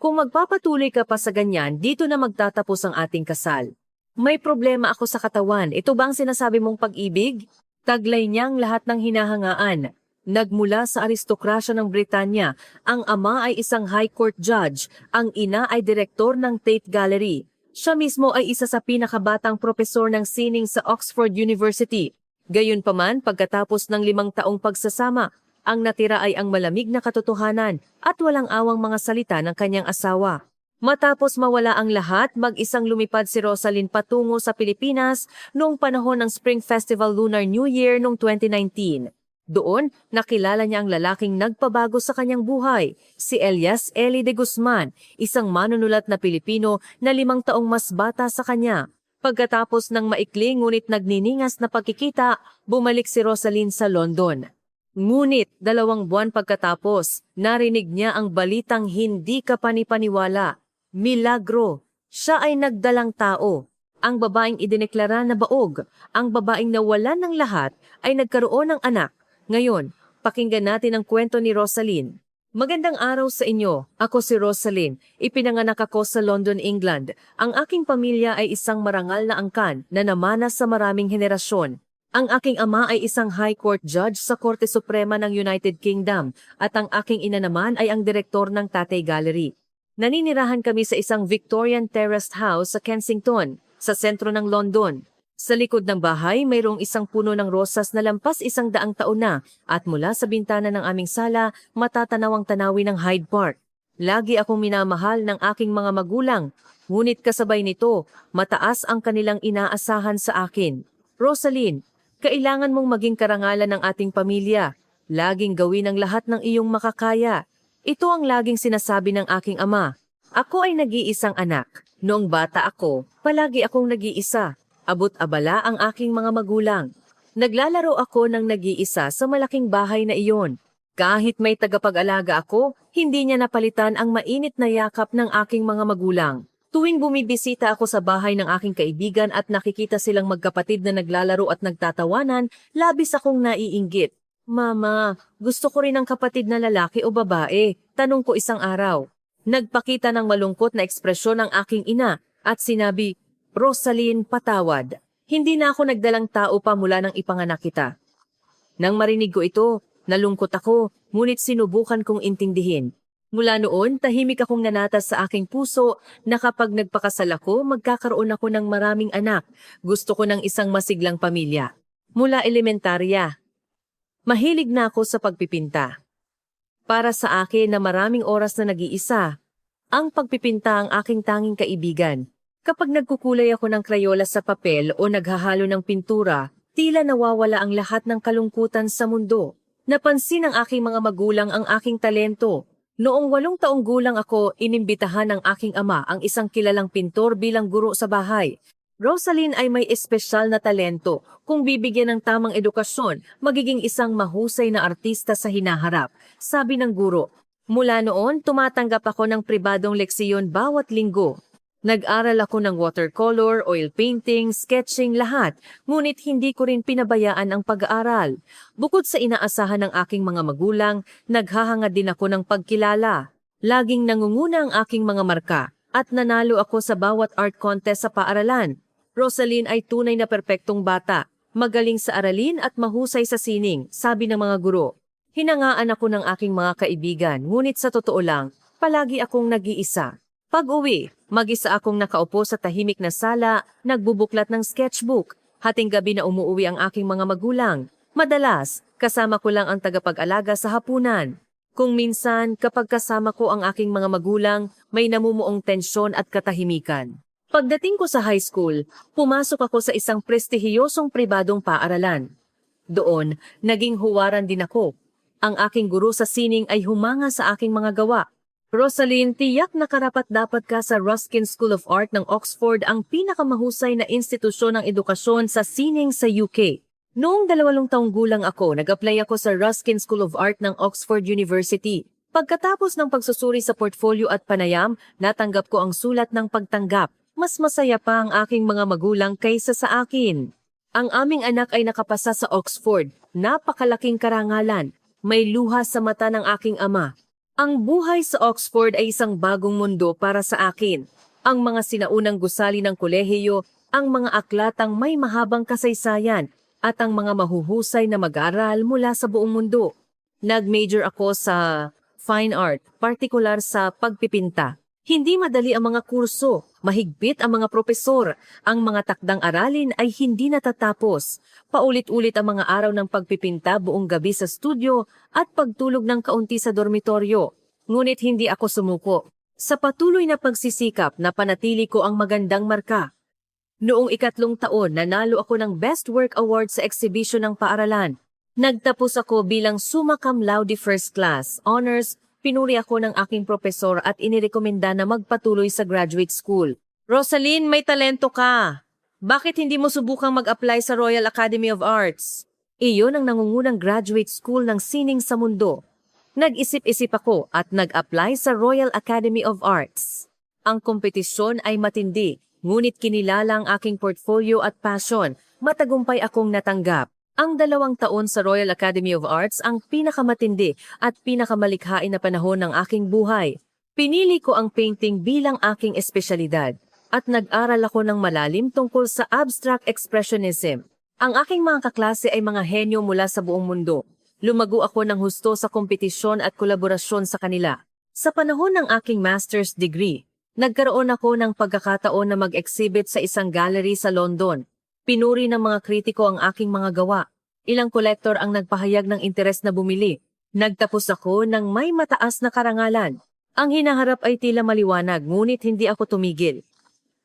Kung magpapatuloy ka pa sa ganyan, dito na magtatapos ang ating kasal. May problema ako sa katawan. Ito ba ang sinasabi mong pag-ibig? Taglay niyang lahat ng hinahangaan. Nagmula sa aristokrasya ng Britanya, ang ama ay isang high court judge, ang ina ay direktor ng Tate Gallery. Siya mismo ay isa sa pinakabatang propesor ng sining sa Oxford University. Gayunpaman, pagkatapos ng 5 taong pagsasama, ang natira ay ang malamig na katotohanan at walang awang mga salita ng kanyang asawa. Matapos mawala ang lahat, mag-isang lumipad si Rosalyn patungo sa Pilipinas noong panahon ng Spring Festival Lunar New Year noong 2019. Doon, nakilala niya ang lalaking nagpabago sa kanyang buhay, si Elias Eli de Guzman, isang manunulat na Pilipino na 5 taong mas bata sa kanya. Pagkatapos ng maikli ngunit nagniningas na pagkikita, bumalik si Rosalyn sa London. Ngunit 2 buwan pagkatapos, narinig niya ang balitang hindi kapanipaniwala. Milagro! Siya ay nagdalang tao. Ang babaeng idineklara na baog, ang babaeng nawalan ng lahat, ay nagkaroon ng anak. Ngayon, pakinggan natin ang kwento ni Rosalyn. Magandang araw sa inyo. Ako si Rosalyn. Ipinanganak ako sa London, England. Ang aking pamilya ay isang marangal na angkan na namana sa maraming henerasyon. Ang aking ama ay isang high court judge sa Korte Suprema ng United Kingdom at ang aking ina naman ay ang direktor ng Tate Gallery. Naninirahan kami sa isang Victorian terraced house sa Kensington, sa sentro ng London. Sa likod ng bahay, mayroong isang puno ng rosas na lampas 100 taon na at mula sa bintana ng aming sala, matatanaw ang tanawin ng Hyde Park. Lagi akong minamahal ng aking mga magulang, ngunit kasabay nito, mataas ang kanilang inaasahan sa akin. Rosalyn, kailangan mong maging karangalan ng ating pamilya. Laging gawin ang lahat ng iyong makakaya. Ito ang laging sinasabi ng aking ama. Ako ay nag-iisang anak. Noong bata ako, palagi akong nag-iisa. Abot-abala ang aking mga magulang. Naglalaro ako ng nag-iisa sa malaking bahay na iyon. Kahit may tagapag-alaga ako, hindi niya napalitan ang mainit na yakap ng aking mga magulang. Tuwing bumibisita ako sa bahay ng aking kaibigan at nakikita silang magkapatid na naglalaro at nagtatawanan, labis akong naiinggit. Mama, gusto ko rin ng kapatid na lalaki o babae, tanong ko isang araw. Nagpakita ng malungkot na ekspresyon ang aking ina at sinabi, Rosalyn, patawad. Hindi na ako nagdalang tao pa mula nang ipanganak kita. Nang marinig ko ito, nalungkot ako, ngunit sinubukan kong intindihin. Mula noon, tahimik akong nanatas sa aking puso na kapag nagpakasal ako, magkakaroon ako ng maraming anak. Gusto ko ng isang masiglang pamilya. Mula elementarya, mahilig na ako sa pagpipinta. Para sa akin na maraming oras na nag-iisa, ang pagpipinta ang aking tanging kaibigan. Kapag nagkukulay ako ng krayola sa papel o naghahalo ng pintura, tila nawawala ang lahat ng kalungkutan sa mundo. Napansin ng aking mga magulang ang aking talento. Noong 8 taong gulang ako, inimbitahan ng aking ama ang isang kilalang pintor bilang guro sa bahay. Rosalyn ay may espesyal na talento. Kung bibigyan ng tamang edukasyon, magiging isang mahusay na artista sa hinaharap, sabi ng guro. Mula noon, tumatanggap ako ng pribadong leksiyon bawat linggo. Nag-aral ako ng watercolor, oil painting, sketching, lahat, ngunit hindi ko rin pinabayaan ang pag-aaral. Bukod sa inaasahan ng aking mga magulang, naghahanga din ako ng pagkilala. Laging nangunguna ang aking mga marka at nanalo ako sa bawat art contest sa paaralan. Rosalyn ay tunay na perpektong bata, magaling sa aralin at mahusay sa sining, sabi ng mga guro. Hinangaan ako ng aking mga kaibigan, ngunit sa totoo lang, palagi akong nag-iisa. Pag-uwi, mag-isa akong nakaupo sa tahimik na sala, nagbubuklat ng sketchbook. Hating gabi na umuuwi ang aking mga magulang. Madalas, kasama ko lang ang tagapag-alaga sa hapunan. Kung minsan, kapag kasama ko ang aking mga magulang, may namumuong tensyon at katahimikan. Pagdating ko sa high school, pumasok ako sa isang prestihiyosong pribadong paaralan. Doon, naging huwaran din ako. Ang aking guro sa sining ay humanga sa aking mga gawa. Rosalyn, tiyak na karapat-dapat ka sa Ruskin School of Art ng Oxford, ang pinakamahusay na institusyon ng edukasyon sa sining sa UK. Noong 2 taong gulang ako, nag-apply ako sa Ruskin School of Art ng Oxford University. Pagkatapos ng pagsusuri sa portfolio at panayam, natanggap ko ang sulat ng pagtanggap. Mas masaya pa ang aking mga magulang kaysa sa akin. Ang aming anak ay nakapasa sa Oxford. Napakalaking karangalan. May luha sa mata ng aking ama. Ang buhay sa Oxford ay isang bagong mundo para sa akin. Ang mga sinaunang gusali ng kolehiyo, ang mga aklatang may mahabang kasaysayan, at ang mga mahuhusay na mag-aral mula sa buong mundo. Nag-major ako sa fine art, partikular sa pagpipinta. Hindi madali ang mga kurso, mahigpit ang mga propesor, ang mga takdang aralin ay hindi natatapos. Paulit-ulit ang mga araw ng pagpipinta buong gabi sa studio at pagtulog ng kaunti sa dormitoryo. Ngunit hindi ako sumuko. Sa patuloy na pagsisikap, napanatili ko ang magandang marka. Noong 3 taon, nanalo ako ng Best Work Award sa exhibition ng paaralan. Nagtapos ako bilang summa cum laude first class, honors, pinuri ako ng aking propesor at inirekomenda na magpatuloy sa graduate school. Rosaline, may talento ka! Bakit hindi mo subukang mag-apply sa Royal Academy of Arts? Iyon ang nangungunang graduate school ng sining sa mundo. Nag-isip-isip ako at nag-apply sa Royal Academy of Arts. Ang kompetisyon ay matindi, ngunit kinilala ang aking portfolio at passion, matagumpay akong natanggap. Ang 2 taon sa Royal Academy of Arts ang pinakamatindi at pinakamalikhain na panahon ng aking buhay. Pinili ko ang painting bilang aking espesyalidad at nag-aral ako ng malalim tungkol sa abstract expressionism. Ang aking mga kaklase ay mga henyo mula sa buong mundo. Lumago ako ng husto sa kompetisyon at kolaborasyon sa kanila. Sa panahon ng aking master's degree, nagkaroon ako ng pagkakataon na mag-exhibit sa isang gallery sa London. Pinuri ng mga kritiko ang aking mga gawa. Ilang kolektor ang nagpahayag ng interes na bumili. Nagtapos ako ng may mataas na karangalan. Ang hinaharap ay tila maliwanag, ngunit hindi ako tumigil.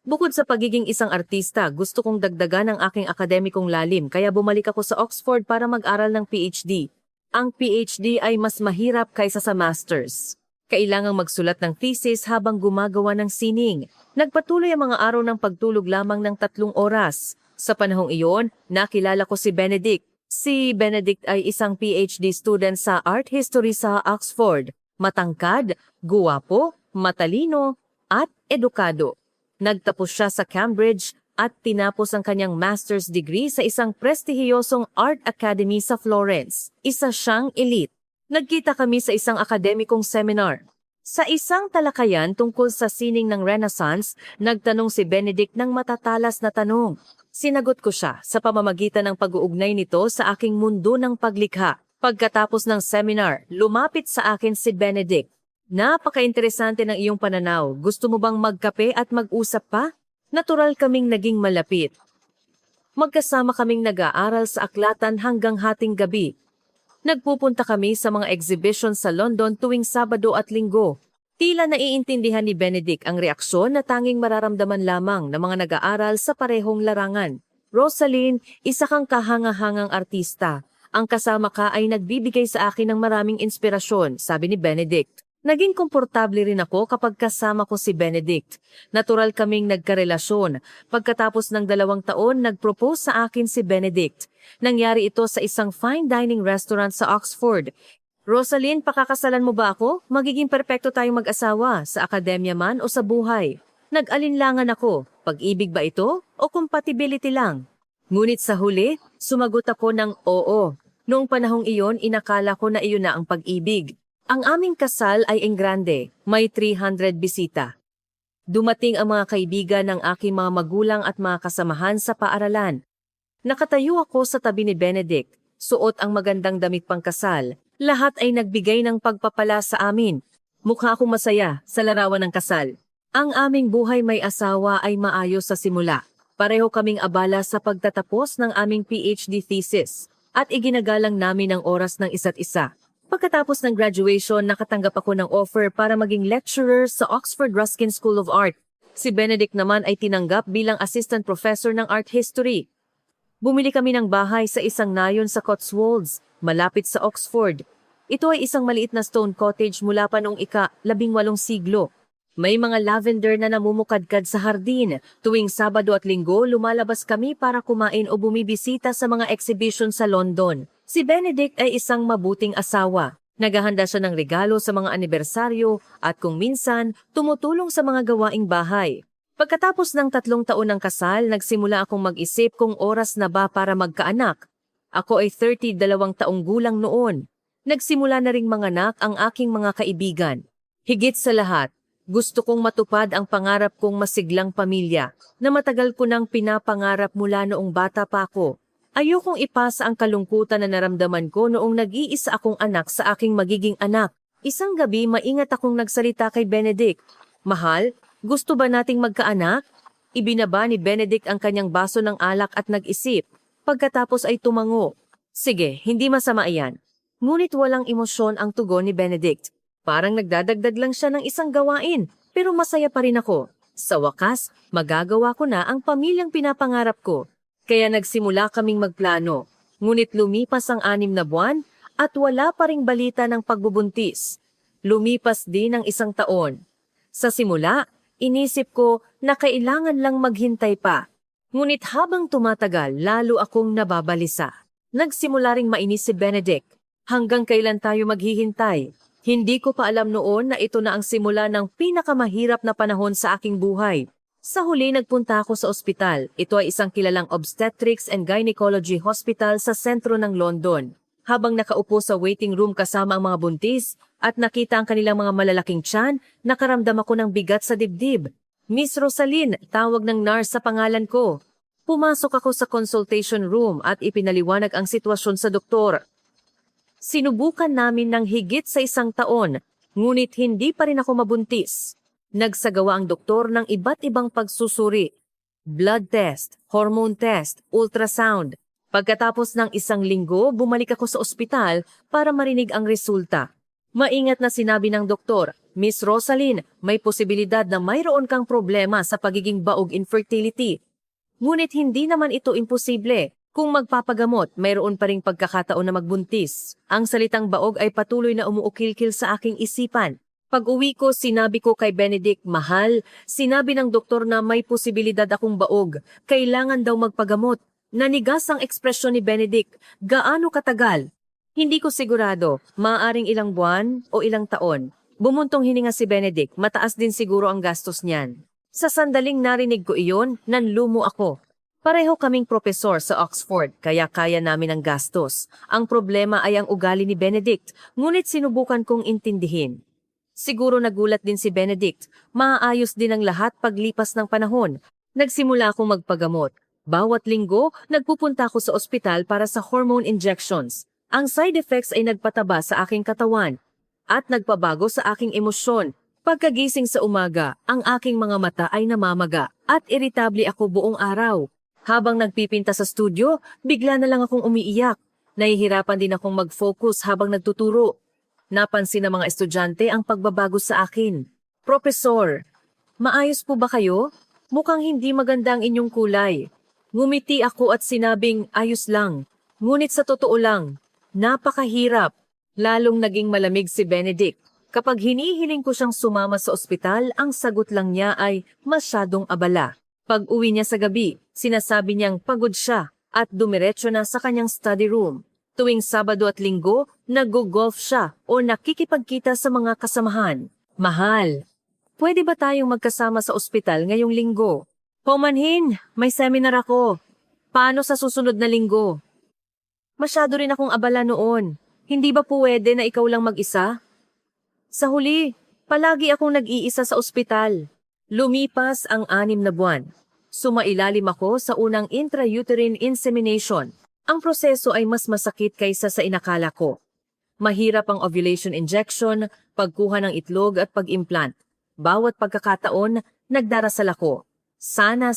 Bukod sa pagiging isang artista, gusto kong dagdagan ang aking akademikong lalim kaya bumalik ako sa Oxford para mag-aral ng PhD. Ang PhD ay mas mahirap kaysa sa master's. Kailangang magsulat ng thesis habang gumagawa ng sining. Nagpatuloy ang mga araw ng pagtulog lamang ng 3 oras. Sa panahong iyon, nakilala ko si Benedict. Si Benedict ay isang PhD student sa art history sa Oxford. Matangkad, guwapo, matalino, at edukado. Nagtapos siya sa Cambridge at tinapos ang kanyang master's degree sa isang prestihiyosong art academy sa Florence. Isa siyang elite. Nagkita kami sa isang akademikong seminar. Sa isang talakayan tungkol sa sining ng Renaissance, nagtanong si Benedict ng matatalas na tanong. Sinagot ko siya sa pamamagitan ng pag-uugnay nito sa aking mundo ng paglikha. Pagkatapos ng seminar, lumapit sa akin si Benedict. Napaka-interesante ng iyong pananaw. Gusto mo bang magkape at mag-usap pa? Natural kaming naging malapit. Magkasama kaming nag-aaral sa aklatan hanggang hating gabi. Nagpupunta kami sa mga exhibition sa London tuwing Sabado at Linggo. Tila naiintindihan ni Benedict ang reaksyon na tanging mararamdaman lamang ng mga nag-aaral sa parehong larangan. Rosaline, isa kang kahanga-hangang artista. Ang kasama ka ay nagbibigay sa akin ng maraming inspirasyon, sabi ni Benedict. Naging komportable rin ako kapag kasama ko si Benedict. Natural kaming nagkarelasyon. Pagkatapos ng 2 taon, nag-propose sa akin si Benedict. Nangyari ito sa isang fine dining restaurant sa Oxford. Rosaline, pakakasalan mo ba ako? Magiging perpekto tayong mag-asawa, sa akademya man o sa buhay. Nag-alinlangan ako. Pag-ibig ba ito o compatibility lang? Ngunit sa huli, sumagot ako ng oo. Noong panahong iyon, inakala ko na iyon na ang pag-ibig. Ang aming kasal ay enggrande, may 300 bisita. Dumating ang mga kaibigan ng aking mga magulang at mga kasamahan sa paaralan. Nakatayo ako sa tabi ni Benedict, suot ang magandang damit pangkasal. Lahat ay nagbigay ng pagpapala sa amin. Mukha akong masaya sa larawan ng kasal. Ang aming buhay may asawa ay maayos sa simula. Pareho kaming abala sa pagtatapos ng aming PhD thesis at iginagalang namin ang oras ng isa't isa. Pagkatapos ng graduation, nakatanggap ako ng offer para maging lecturer sa Oxford Ruskin School of Art. Si Benedict naman ay tinanggap bilang assistant professor ng art history. Bumili kami ng bahay sa isang nayon sa Cotswolds, malapit sa Oxford. Ito ay isang maliit na stone cottage mula pa noong ika-18 siglo. May mga lavender na namumukadkad sa hardin. Tuwing Sabado at Linggo, lumalabas kami para kumain o bumibisita sa mga exhibition sa London. Si Benedict ay isang mabuting asawa. Naghahanda siya ng regalo sa mga anibersaryo at kung minsan, tumutulong sa mga gawaing bahay. Pagkatapos ng 3 taon ng kasal, nagsimula akong mag-isip kung oras na ba para magkaanak. Ako ay 32 taong gulang noon. Nagsimula na ring manganak ang aking mga kaibigan. Higit sa lahat, gusto kong matupad ang pangarap kong masiglang pamilya na matagal ko nang pinapangarap mula noong bata pa ako. Ayokong ipasa ang kalungkutan na naramdaman ko noong nag-iisa akong anak sa aking magiging anak. Isang gabi maingat akong nagsalita kay Benedict. Mahal, gusto ba nating magkaanak? Ibinaba ni Benedict ang kanyang baso ng alak at nag-isip. Pagkatapos ay tumango. Sige, hindi masama iyan. Ngunit walang emosyon ang tugon ni Benedict. Parang nagdadagdag lang siya ng isang gawain, pero masaya pa rin ako. Sa wakas, magagawa ko na ang pamilyang pinapangarap ko. Kaya nagsimula kaming magplano. Ngunit lumipas ang 6 na buwan at wala pa ring balita ng pagbubuntis. Lumipas din ang 1 taon. Sa simula, inisip ko na kailangan lang maghintay pa. Ngunit habang tumatagal, lalo akong nababalisa. Nagsimula ring mainis si Benedict. Hanggang kailan tayo maghihintay? Hindi ko pa alam noon na ito na ang simula ng pinakamahirap na panahon sa aking buhay. Sa huli nagpunta ako sa ospital. Ito ay isang kilalang obstetrics and gynecology hospital sa sentro ng London. Habang nakaupo sa waiting room kasama ang mga buntis at nakita ang kanilang mga malalaking tiyan, nakaramdam ako ng bigat sa dibdib. Miss Rosaline, tawag ng nurse sa pangalan ko. Pumasok ako sa consultation room at ipinaliwanag ang sitwasyon sa doktor. Sinubukan namin ng higit sa 1 taon, ngunit hindi pa rin ako mabuntis. Nagsagawa ang doktor ng iba't ibang pagsusuri. Blood test, hormone test, ultrasound. Pagkatapos ng 1 linggo, bumalik ako sa ospital para marinig ang resulta. Maingat na sinabi ng doktor, Miss Rosaline, may posibilidad na mayroon kang problema sa pagiging baog infertility. Ngunit hindi naman ito imposible. Kung magpapagamot, mayroon pa ring pagkakataon na magbuntis. Ang salitang baog ay patuloy na umuukilkil sa aking isipan. Pag-uwi ko, sinabi ko kay Benedict, mahal, sinabi ng doktor na may posibilidad akong baog. Kailangan daw magpagamot. Nanigas ang ekspresyon ni Benedict. Gaano katagal? Hindi ko sigurado. Maaaring ilang buwan o ilang taon. Bumuntong hininga si Benedict. Mataas din siguro ang gastos niyan. Sa sandaling narinig ko iyon, nanlumo ako. Pareho kaming propesor sa Oxford, kaya kaya namin ang gastos. Ang problema ay ang ugali ni Benedict, ngunit sinubukan kong intindihin. Siguro nagulat din si Benedict. Maaayos din ang lahat paglipas ng panahon. Nagsimula akong magpagamot. Bawat linggo, nagpupunta ako sa ospital para sa hormone injections. Ang side effects ay nagpataba sa aking katawan at nagpabago sa aking emosyon. Pagkagising sa umaga, ang aking mga mata ay namamaga at iritable ako buong araw. Habang nagpipinta sa studio, bigla na lang akong umiiyak. Nahihirapan din akong mag-focus habang nagtuturo. Napansin ng mga estudyante ang pagbabago sa akin. Profesor, maayos po ba kayo? Mukhang hindi maganda ang inyong kulay. Ngumiti ako at sinabing ayos lang. Ngunit sa totoo lang, napakahirap. Lalong naging malamig si Benedict. Kapag hinihiling ko siyang sumama sa ospital, ang sagot lang niya ay masyadong abala. Pag-uwi niya sa gabi, sinasabi niyang pagod siya at dumiretso na sa kanyang study room. Tuwing Sabado at Linggo, nag-golf siya o nakikipagkita sa mga kasamahan. Mahal, pwede ba tayong magkasama sa ospital ngayong linggo? Pumanhin, may seminar ako. Paano sa susunod na linggo? Masyado rin akong abala noon. Hindi ba pwede na ikaw lang mag-isa? Sa huli, palagi akong nag-iisa sa ospital. Lumipas ang 6 na buwan. Sumailalim ako sa unang intrauterine insemination. Ang proseso ay mas masakit kaysa sa inakala ko. Mahirap ang ovulation injection, pagkuha ng itlog at pag-implant. Bawat pagkakataon, nagdarasal ako. Sana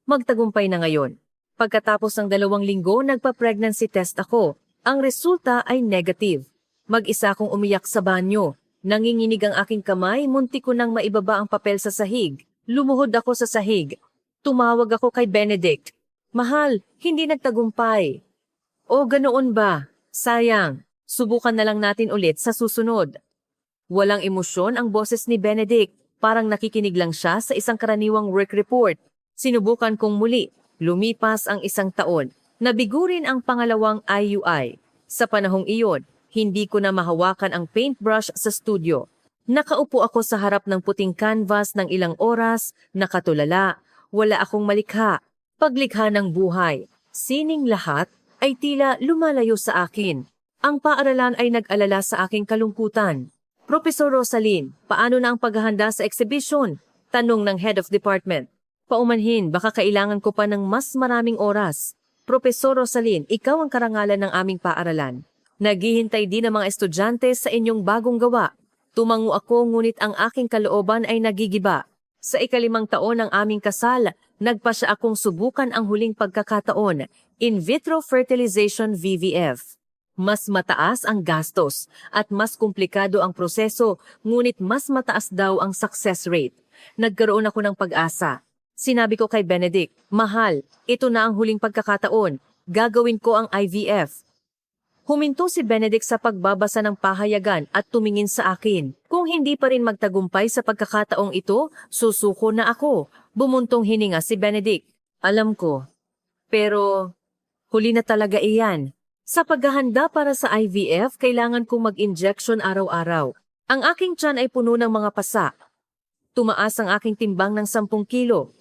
magtagumpay na ngayon. Pagkatapos ng 2 linggo, nagpa-pregnancy test ako. Ang resulta ay negative. Mag-isa akong umiyak sa banyo. Nanginginig ang aking kamay, munti ko nang maibaba ang papel sa sahig. Lumuhod ako sa sahig. Tumawag ako kay Benedict. Mahal, hindi nagtagumpay. O ganoon ba? Sayang. Subukan na lang natin ulit sa susunod. Walang emosyon ang boses ni Benedict. Parang nakikinig lang siya sa isang karaniwang work report. Sinubukan kong muli. Lumipas ang 1 taon. Nabigo rin ang pangalawang IUI. Sa panahong iyon, hindi ko na mahawakan ang paintbrush sa studio. Nakaupo ako sa harap ng puting canvas ng ilang oras, nakatulala, wala akong malikha. Paglikha ng buhay, sining lahat ay tila lumalayo sa akin. Ang paaralan ay nag-alala sa aking kalungkutan. Professor Rosalyn, paano na ang paghahanda sa exhibition? Tanong ng head of department. Paumanhin, baka kailangan ko pa ng mas maraming oras. Professor Rosalyn, ikaw ang karangalan ng aming paaralan. Naghihintay din ang mga estudyante sa inyong bagong gawa. Tumango ako ngunit ang aking kalooban ay nagigiba. Sa ika-5 taon ng aming kasal, nagpasya akong subukan ang huling pagkakataon, in vitro fertilization VVF. Mas mataas ang gastos at mas komplikado ang proseso, ngunit mas mataas daw ang success rate. Nagkaroon ako ng pag-asa. Sinabi ko kay Benedict, mahal, ito na ang huling pagkakataon. Gagawin ko ang IVF. Huminto si Benedict sa pagbabasa ng pahayagan at tumingin sa akin. Kung hindi pa rin magtagumpay sa pagkakataong ito, susuko na ako. Bumuntong hininga si Benedict. Alam ko. Pero huli na talaga iyan. Sa paghahanda para sa IVF, kailangan kong mag-injection araw-araw. Ang aking tiyan ay puno ng mga pasa. Tumaas ang aking timbang ng 10 kilo.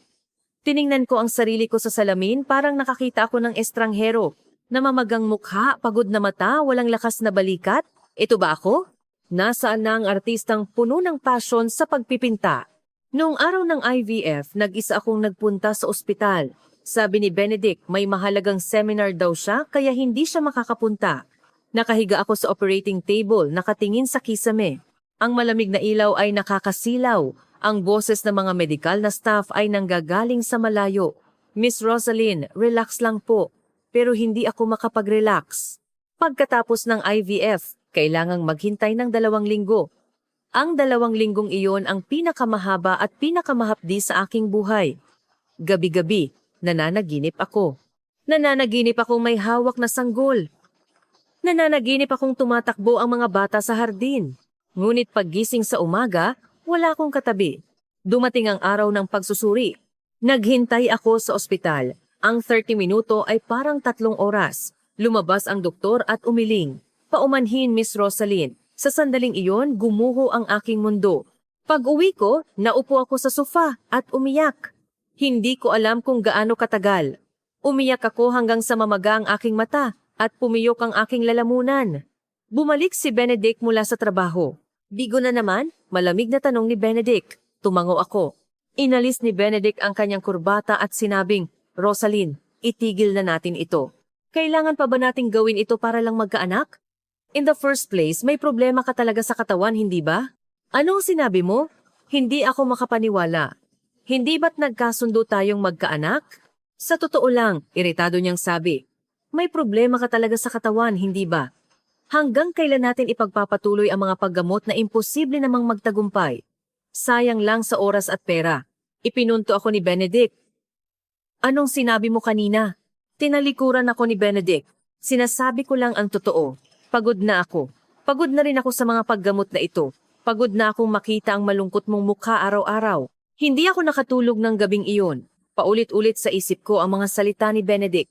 Tiningnan ko ang sarili ko sa salamin, parang nakakita ako ng estranghero. Namamagang mukha, pagod na mata, walang lakas na balikat. Ito ba ako? Nasaan na ang artistang puno ng passion sa pagpipinta? Noong araw ng IVF, nag-isa akong nagpunta sa ospital. Sabi ni Benedict, may mahalagang seminar daw siya kaya hindi siya makakapunta. Nakahiga ako sa operating table, nakatingin sa kisame. Ang malamig na ilaw ay nakakasilaw. Ang boses ng mga medikal na staff ay nanggagaling sa malayo. Miss Rosalyn, relax lang po. Pero hindi ako makapag-relax. Pagkatapos ng IVF, kailangang maghintay ng 2 linggo. Ang 2 linggong iyon ang pinakamahaba at pinakamahapdi sa aking buhay. Gabi-gabi, nananaginip ako. Nananaginip akong may hawak na sanggol. Nananaginip akong tumatakbo ang mga bata sa hardin. Ngunit paggising sa umaga, wala akong katabi. Dumating ang araw ng pagsusuri. Naghintay ako sa ospital. Ang 30 minuto ay parang 3 oras. Lumabas ang doktor at umiling. Paumanhin, Miss Rosalyn. Sa sandaling iyon, gumuho ang aking mundo. Pag-uwi ko, naupo ako sa sofa at umiyak. Hindi ko alam kung gaano katagal. Umiyak ako hanggang sa mamaga ang aking mata at pumiyok ang aking lalamunan. Bumalik si Benedict mula sa trabaho. Bigo na naman, malamig na tanong ni Benedict. Tumango ako. Inalis ni Benedict ang kanyang kurbata at sinabing, Rosalyn, itigil na natin ito. Kailangan pa ba nating gawin ito para lang magkaanak? In the first place, may problema ka talaga sa katawan, hindi ba? Anong sinabi mo? Hindi ako makapaniwala. Hindi ba't nagkasundo tayong magkaanak? Sa totoo lang, iritado niyang sabi, may problema ka talaga sa katawan, hindi ba? Hanggang kailan natin ipagpapatuloy ang mga paggamot na imposible namang magtagumpay? Sayang lang sa oras at pera. Ipinunto ako ni Benedict. Anong sinabi mo kanina? Tinalikuran ako ni Benedict. Sinasabi ko lang ang totoo. Pagod na ako. Pagod na rin ako sa mga paggamot na ito. Pagod na akong makita ang malungkot mong mukha araw-araw. Hindi ako nakatulog ng gabing iyon. Paulit-ulit sa isip ko ang mga salita ni Benedict.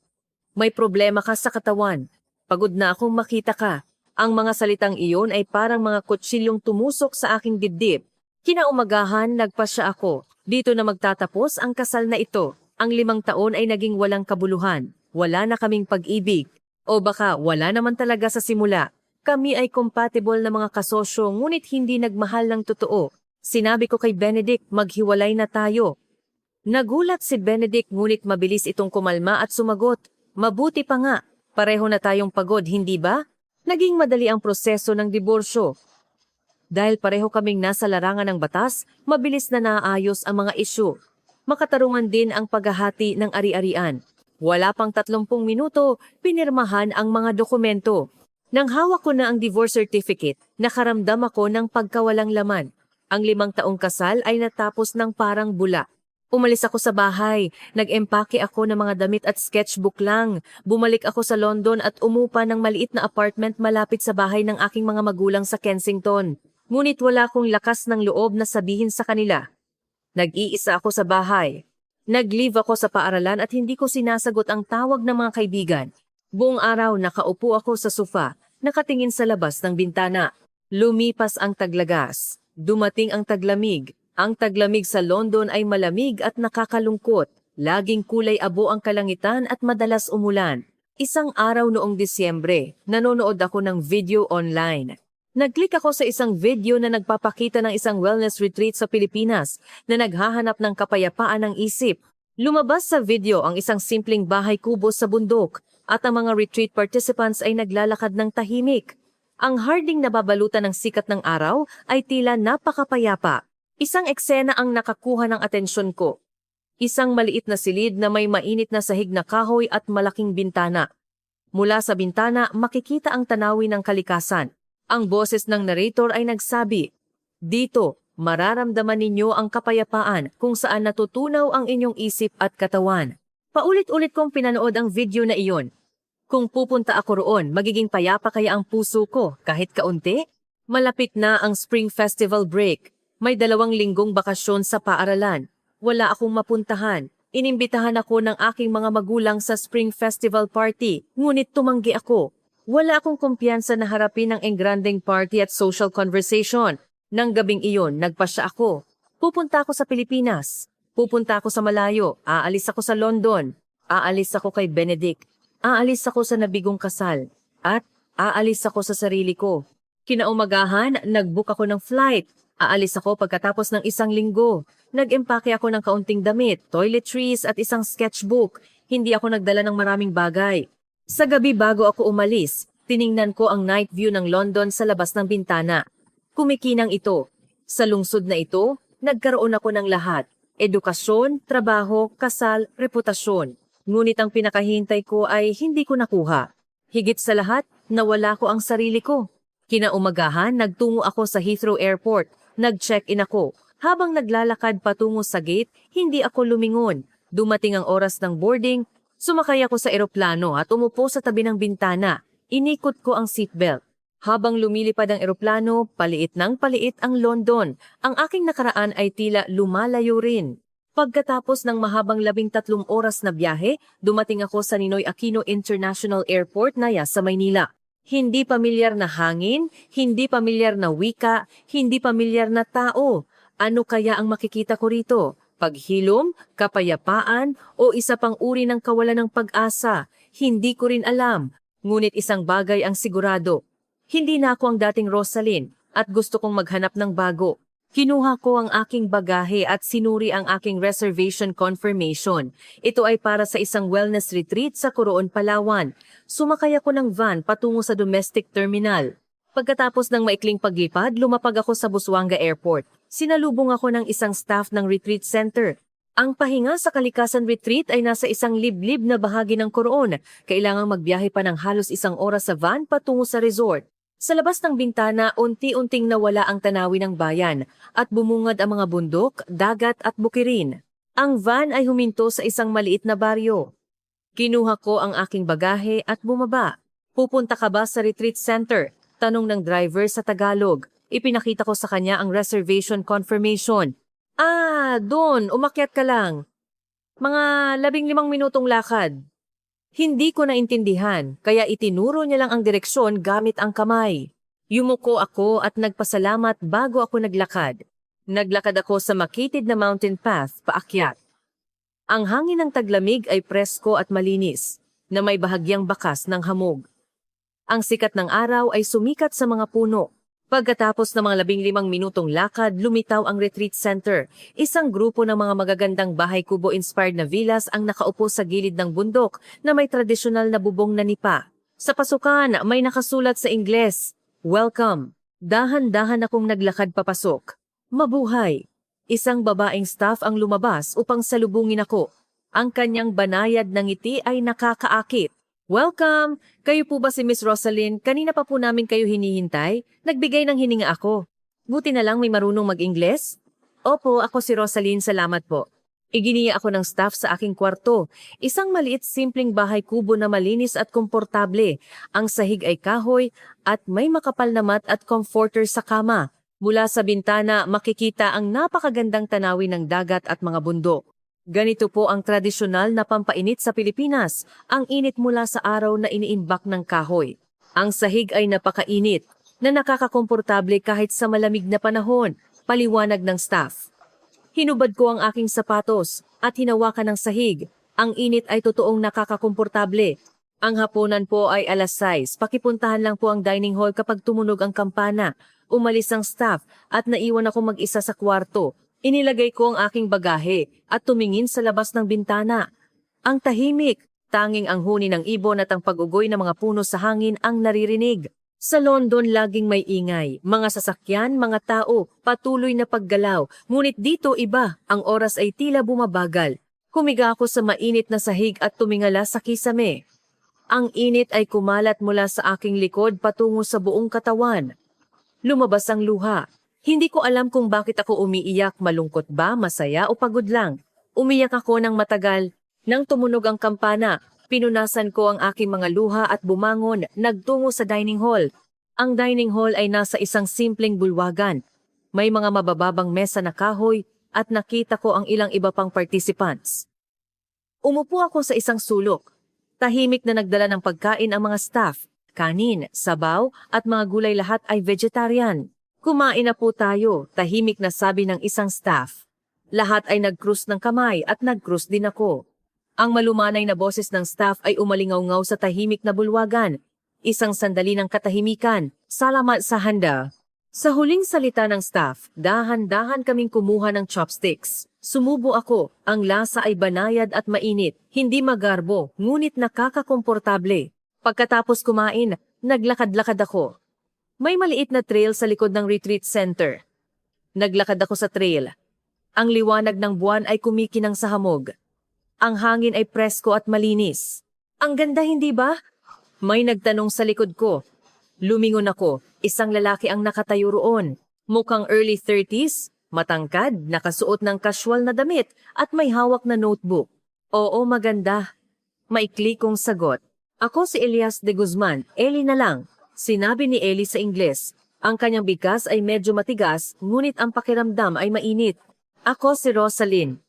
May problema ka sa katawan. Pagod na akong makita ka. Ang mga salitang iyon ay parang mga kutsilyong tumusok sa aking dibdib. Kinaumagahan, nagpasya ako. Dito na magtatapos ang kasal na ito. Ang 5 taon ay naging walang kabuluhan. Wala na kaming pag-ibig. O baka wala naman talaga sa simula. Kami ay compatible na mga kasosyo ngunit hindi nagmahal ng totoo. Sinabi ko kay Benedict, maghiwalay na tayo. Nagulat si Benedict ngunit mabilis itong kumalma at sumagot. Mabuti pa nga. Pareho na tayong pagod, hindi ba? Naging madali ang proseso ng diborsyo. Dahil pareho kaming nasa larangan ng batas, mabilis na naayos ang mga isyu. Makatarungan din ang paghahati ng ari-arian. Wala pang 30 minuto, pinirmahan ang mga dokumento. Nang hawak ko na ang divorce certificate, nakaramdam ako ng pagkawalang laman. Ang 5 taong kasal ay natapos ng parang bula. Umalis ako sa bahay, nag-empake ako ng mga damit at sketchbook lang. Bumalik ako sa London at umupa ng maliit na apartment malapit sa bahay ng aking mga magulang sa Kensington. Ngunit wala akong lakas ng loob na sabihin sa kanila. Nag-iisa ako sa bahay. Nag-leave ako sa paaralan at hindi ko sinasagot ang tawag ng mga kaibigan. Buong araw nakaupo ako sa sofa, nakatingin sa labas ng bintana. Lumipas ang taglagas. Dumating ang taglamig. Ang taglamig sa London ay malamig at nakakalungkot. Laging kulay abo ang kalangitan at madalas umulan. Isang araw noong Disyembre, nanonood ako ng video online. Nag-click ako sa isang video na nagpapakita ng isang wellness retreat sa Pilipinas na naghahanap ng kapayapaan ng isip. Lumabas sa video ang isang simpleng bahay kubo sa bundok at ang mga retreat participants ay naglalakad ng tahimik. Ang harding nababalutan ng sikat ng araw ay tila napakapayapa. Isang eksena ang nakakuha ng atensyon ko. Isang maliit na silid na may mainit na sahig na kahoy at malaking bintana. Mula sa bintana, makikita ang tanawin ng kalikasan. Ang boses ng narrator ay nagsabi, "Dito, mararamdaman ninyo ang kapayapaan kung saan natutunaw ang inyong isip at katawan." Paulit-ulit kong pinanood ang video na iyon. Kung pupunta ako roon, magiging payapa kaya ang puso ko kahit kaunti? Malapit na ang Spring Festival break. May 2 linggong bakasyon sa paaralan. Wala akong mapuntahan. Inimbitahan ako ng aking mga magulang sa Spring Festival party, ngunit tumanggi ako. Wala akong kumpiyansa na harapin ang engrandeng party at social conversation. Nang gabing iyon, nagpasya ako. Pupunta ako sa Pilipinas. Pupunta ako sa malayo. Aalis ako sa London. Aalis ako kay Benedict. Aalis ako sa nabigong kasal. At aalis ako sa sarili ko. Kinaumagahan, nag-book ako ng flight. Aalis ako pagkatapos ng 1 linggo. Nag-empake ako ng kaunting damit, toiletries at isang sketchbook. Hindi ako nagdala ng maraming bagay. Sa gabi bago ako umalis, tiningnan ko ang night view ng London sa labas ng bintana. Kumikinang ito. Sa lungsod na ito, nagkaroon ako ng lahat. Edukasyon, trabaho, kasal, reputasyon. Ngunit ang pinakahintay ko ay hindi ko nakuha. Higit sa lahat, nawala ko ang sarili ko. Kinaumagahan, nagtungo ako sa Heathrow Airport. Nag-check-in ako. Habang naglalakad patungo sa gate, hindi ako lumingon. Dumating ang oras ng boarding. Sumakay ako sa eroplano at umupo sa tabi ng bintana. Inikot ko ang seatbelt. Habang lumilipad ang eroplano, paliit ng paliit ang London. Ang aking nakaraan ay tila lumalayo rin. Pagkatapos ng mahabang 13 oras na biyahe, dumating ako sa Ninoy Aquino International Airport na sa Maynila. Hindi pamilyar na hangin, hindi pamilyar na wika, hindi pamilyar na tao. Ano kaya ang makikita ko rito? Paghilom, kapayapaan, o isa pang uri ng kawalan ng pag-asa? Hindi ko rin alam. Ngunit isang bagay ang sigurado. Hindi na ako ang dating Rosalyn at gusto kong maghanap ng bago. Kinuha ko ang aking bagahe at sinuri ang aking reservation confirmation. Ito ay para sa isang wellness retreat sa Coroon, Palawan. Sumakay ako ng van patungo sa domestic terminal. Pagkatapos ng maikling paglipad, lumapag ako sa Busuanga Airport. Sinalubong ako ng isang staff ng retreat center. Ang pahinga sa Kalikasan Retreat ay nasa isang liblib na bahagi ng Coroon. Kailangang magbiyahe pa ng halos 1 oras sa van patungo sa resort. Sa labas ng bintana, unti-unting nawala ang tanawin ng bayan at bumungad ang mga bundok, dagat at bukirin. Ang van ay huminto sa isang maliit na baryo. Kinuha ko ang aking bagahe at bumaba. "Pupunta ka ba sa retreat center?" Tanong ng driver sa Tagalog. Ipinakita ko sa kanya ang reservation confirmation. Doon, umakyat ka lang. Mga 15 minutong lakad." Hindi ko naintindihan, kaya itinuro niya lang ang direksyon gamit ang kamay. Yumuko ako at nagpasalamat bago ako naglakad. Naglakad ako sa makitid na mountain path paakyat. Ang hangin ng taglamig ay presko at malinis, na may bahagyang bakas ng hamog. Ang sikat ng araw ay sumikat sa mga puno. Pagkatapos ng mga 15 minutong lakad, lumitaw ang retreat center. Isang grupo ng mga magagandang bahay kubo-inspired na villas ang nakaupo sa gilid ng bundok na may tradisyonal na bubong na nipa. Sa pasukan, may nakasulat sa Ingles, "Welcome." Dahan-dahan akong naglakad papasok. Mabuhay. Isang babaeng staff ang lumabas upang salubungin ako. Ang kanyang banayad na ngiti ay nakakaakit. "Welcome! Kayo po ba si Miss Rosalyn? Kanina pa po namin kayo hinihintay. Nagbigay ng hininga ako. Buti na lang may marunong mag-Ingles?" "Opo, ako si Rosalyn, salamat po." Iginiya ako ng staff sa aking kwarto. Isang maliit simpleng bahay kubo na malinis at komportable. Ang sahig ay kahoy at may makapal na mat at comforter sa kama. Mula sa bintana, makikita ang napakagandang tanawin ng dagat at mga bundok. Ganito po ang tradisyonal na pampainit sa Pilipinas, ang init mula sa araw na iniimbak ng kahoy. Ang sahig ay napakainit, na nakakakomportable kahit sa malamig na panahon, paliwanag ng staff. Hinubad ko ang aking sapatos at hinawakan ng sahig. Ang init ay totoong nakakakomportable. Ang hapunan po ay alas 6. Pakipuntahan lang po ang dining hall kapag tumunog ang kampana. Umalis ang staff at naiwan ako mag-isa sa kwarto. Inilagay ko ang aking bagahe at tumingin sa labas ng bintana. Ang tahimik, tanging ang huni ng ibon at ang pag-ugoy ng mga puno sa hangin ang naririnig. Sa London laging may ingay, mga sasakyan, mga tao, patuloy na paggalaw. Ngunit dito iba, ang oras ay tila bumabagal. Humiga ako sa mainit na sahig at tumingala sa kisame. Ang init ay kumalat mula sa aking likod patungo sa buong katawan. Lumabas ang luha. Hindi ko alam kung bakit ako umiiyak, malungkot ba, masaya o pagod lang. Umiyak ako ng matagal. Nang tumunog ang kampana, pinunasan ko ang aking mga luha at bumangon, nagtungo sa dining hall. Ang dining hall ay nasa isang simpleng bulwagan. May mga mabababang mesa na kahoy at nakita ko ang ilang iba pang participants. Umupo ako sa isang sulok. Tahimik na nagdala ng pagkain ang mga staff. Kanin, sabaw at mga gulay lahat ay vegetarian. Kumain na po tayo, tahimik na sabi ng isang staff. Lahat ay nag-krus ng kamay at nag-krus din ako. Ang malumanay na boses ng staff ay umalingaw-ngaw sa tahimik na bulwagan. Isang sandali ng katahimikan, salamat sa handa. Sa huling salita ng staff, dahan-dahan kaming kumuha ng chopsticks. Sumubo ako, ang lasa ay banayad at mainit, hindi magarbo, ngunit nakakakomportable. Pagkatapos kumain, naglakad-lakad ako. May maliit na trail sa likod ng retreat center. Naglakad ako sa trail. Ang liwanag ng buwan ay kumikinang sa hamog. Ang hangin ay presko at malinis. Ang ganda, hindi ba? May nagtanong sa likod ko. Lumingon ako, isang lalaki ang nakatayo roon. Mukhang early 30s, matangkad, nakasuot ng casual na damit at may hawak na notebook. Oo, maganda. Maikli kong sagot. Ako si Elias de Guzman, Eli na lang. Sinabi ni Eli sa Ingles. Ang kanyang bigkas ay medyo matigas, ngunit ang pakiramdam ay mainit. Ako si Rosalyn.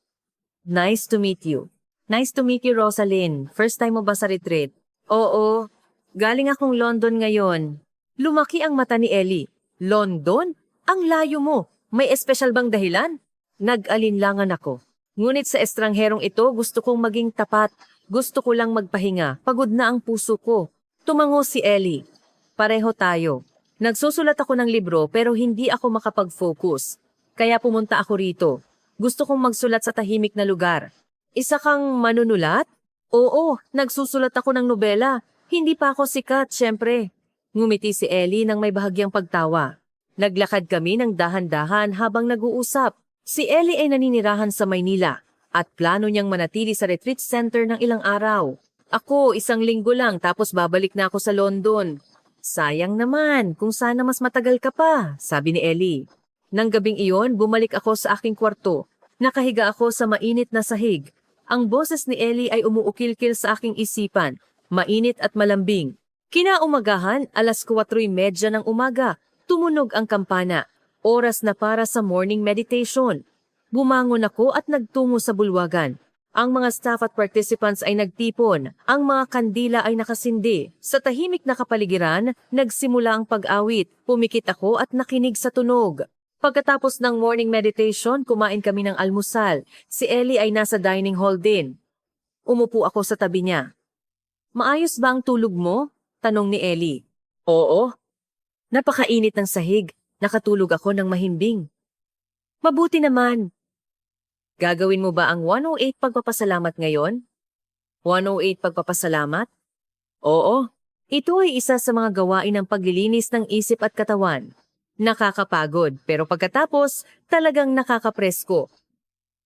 Nice to meet you. Nice to meet you, Rosalyn. First time mo ba sa retreat? Oo. Galing akong London ngayon. Lumaki ang mata ni Ellie. London? Ang layo mo. May espesyal bang dahilan? Nag-alinlangan ako. Ngunit sa estrangherong ito, gusto kong maging tapat. Gusto ko lang magpahinga. Pagod na ang puso ko. Tumango si Ellie. Pareho tayo. Nagsusulat ako ng libro pero hindi ako makapag-focus. Kaya pumunta ako rito. Gusto kong magsulat sa tahimik na lugar. Isa kang manunulat? Oo, nagsusulat ako ng nobela. Hindi pa ako sikat, syempre. Ngumiti si Ellie nang may bahagyang pagtawa. Naglakad kami ng dahan-dahan habang nag-uusap. Si Ellie ay naninirahan sa Maynila at plano niyang manatili sa retreat center ng ilang araw. Ako, isang linggo lang tapos babalik na ako sa London. Sayang naman, kung sana mas matagal ka pa, sabi ni Ellie. Nang gabing iyon, bumalik ako sa aking kwarto. Nakahiga ako sa mainit na sahig. Ang boses ni Ellie ay umuukil-kil sa aking isipan, mainit at malambing. Kinaumagahan, alas 4:30 ng umaga, tumunog ang kampana. Oras na para sa morning meditation. Bumangon ako at nagtungo sa bulwagan. Ang mga staff at participants ay nagtipon. Ang mga kandila ay nakasindi. Sa tahimik na kapaligiran, nagsimula ang pag-awit. Pumikit ako at nakinig sa tunog. Pagkatapos ng morning meditation, kumain kami ng almusal. Si Ellie ay nasa dining hall din. Umupo ako sa tabi niya. Maayos ba ang tulog mo? Tanong ni Ellie. Oo. Napakainit ng sahig. Nakatulog ako ng mahimbing. Mabuti naman. Gagawin mo ba ang 108 pagpapasalamat ngayon? 108 pagpapasalamat? Oo. Ito ay isa sa mga gawain ng paglilinis ng isip at katawan. Nakakapagod, pero pagkatapos, talagang nakakapresko.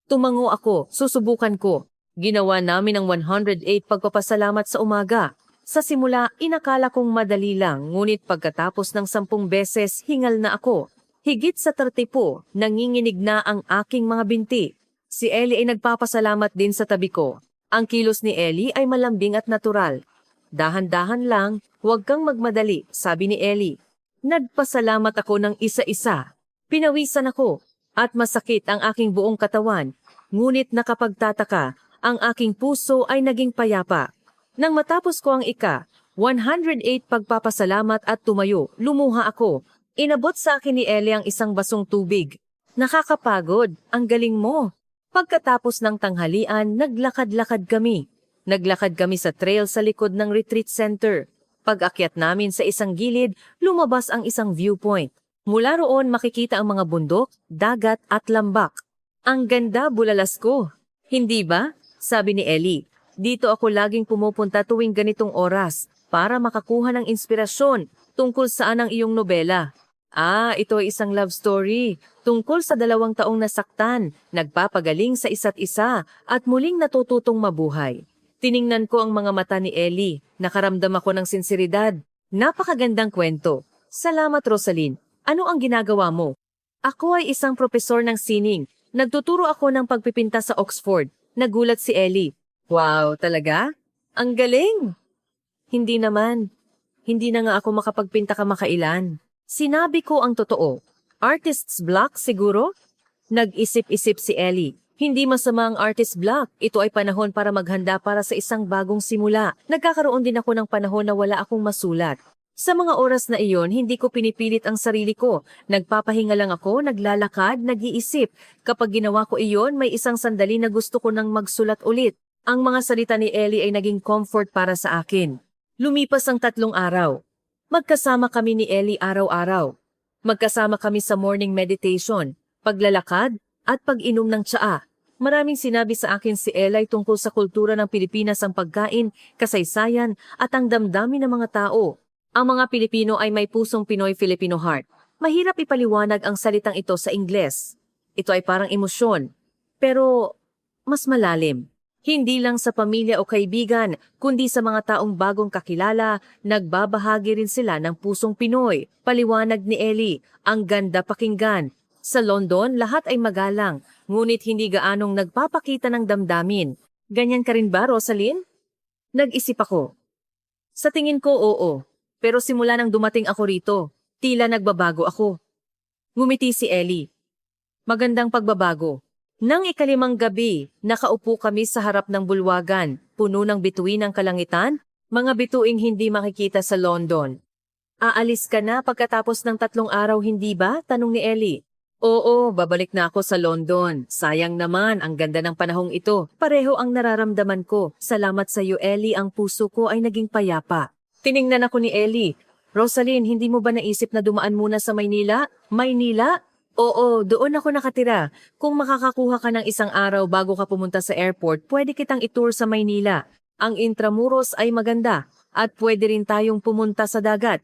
Tumango ako, susubukan ko. Ginawa namin ang 108 pagpapasalamat sa umaga. Sa simula, inakala kong madali lang, ngunit pagkatapos ng 10 beses, hingal na ako. Higit sa 30 po, nanginginig na ang aking mga binti. Si Ellie ay nagpapasalamat din sa tabi ko. Ang kilos ni Ellie ay malambing at natural. Dahan-dahan lang, huwag kang magmadali, sabi ni Ellie. Nagpasalamat ako ng isa-isa. Pinawisan ako at masakit ang aking buong katawan. Ngunit nakapagtataka, ang aking puso ay naging payapa. Nang matapos ko ang 108 pagpapasalamat at tumayo, lumuha ako. Inabot sa akin ni Ellie ang isang basong tubig. Nakakapagod, ang galing mo. Pagkatapos ng tanghalian, naglakad-lakad kami. Naglakad kami sa trail sa likod ng retreat center. Pag-akyat namin sa isang gilid, lumabas ang isang viewpoint. Mula roon makikita ang mga bundok, dagat at lambak. Ang ganda, bulalas ko. Hindi ba? Sabi ni Ellie. Dito ako laging pumupunta tuwing ganitong oras para makakuha ng inspirasyon tungkol saan ang iyong nobela. Ito ay isang love story tungkol sa 2 taong nasaktan, nagpapagaling sa isa't isa at muling natututong mabuhay. Tiningnan ko ang mga mata ni Ellie, nakaramdam ako ng sinseridad. Napakagandang kwento. Salamat, Rosaline. Ano ang ginagawa mo? Ako ay isang propesor ng sining. Nagtuturo ako ng pagpipinta sa Oxford. Nagulat si Ellie. Wow, talaga? Ang galing! Hindi naman. Hindi na nga ako makapagpinta kamakailan. Sinabi ko ang totoo. Artist's block siguro? Nag-isip-isip si Ellie. Hindi masama ang artist block. Ito ay panahon para maghanda para sa isang bagong simula. Nagkakaroon din ako ng panahon na wala akong masulat. Sa mga oras na iyon, hindi ko pinipilit ang sarili ko. Nagpapahinga lang ako, naglalakad, nag-iisip. Kapag ginawa ko iyon, may isang sandali na gusto ko nang magsulat ulit. Ang mga salita ni Ellie ay naging comfort para sa akin. Lumipas ang 3 araw. Magkasama kami ni Ellie araw-araw. Magkasama kami sa morning meditation, paglalakad, at pag-inom ng tsaa. Maraming sinabi sa akin si Ellie tungkol sa kultura ng Pilipinas, ang pagkain, kasaysayan, at ang damdamin ng mga tao. Ang mga Pilipino ay may pusong Pinoy-Filipino heart. Mahirap ipaliwanag ang salitang ito sa Ingles. Ito ay parang emosyon, pero mas malalim. Hindi lang sa pamilya o kaibigan, kundi sa mga taong bagong kakilala, nagbabahagi rin sila ng pusong Pinoy. Paliwanag ni Ellie, ang ganda pakinggan. Sa London, lahat ay magalang, ngunit hindi gaanong nagpapakita ng damdamin. Ganyan ka rin ba, Rosaline? Nag-isip ako. Sa tingin ko, oo. Pero simula nang dumating ako rito, tila nagbabago ako. Ngumiti si Ellie. Magandang pagbabago. Nang 5 gabi, nakaupo kami sa harap ng bulwagan, puno ng bituin ng kalangitan, mga bituing hindi makikita sa London. Aalis ka na pagkatapos ng 3 araw, hindi ba? Tanong ni Ellie. Oo, babalik na ako sa London. Sayang naman, ang ganda ng panahong ito. Pareho ang nararamdaman ko. Salamat sa iyo, Ellie, ang puso ko ay naging payapa. Tiningnan ako ni Ellie. Rosaline, hindi mo ba naisip na dumaan muna sa Maynila? Maynila? Oo, doon ako nakatira. Kung makakakuha ka ng 1 araw bago ka pumunta sa airport, pwede kitang itour sa Maynila. Ang Intramuros ay maganda at pwede rin tayong pumunta sa dagat.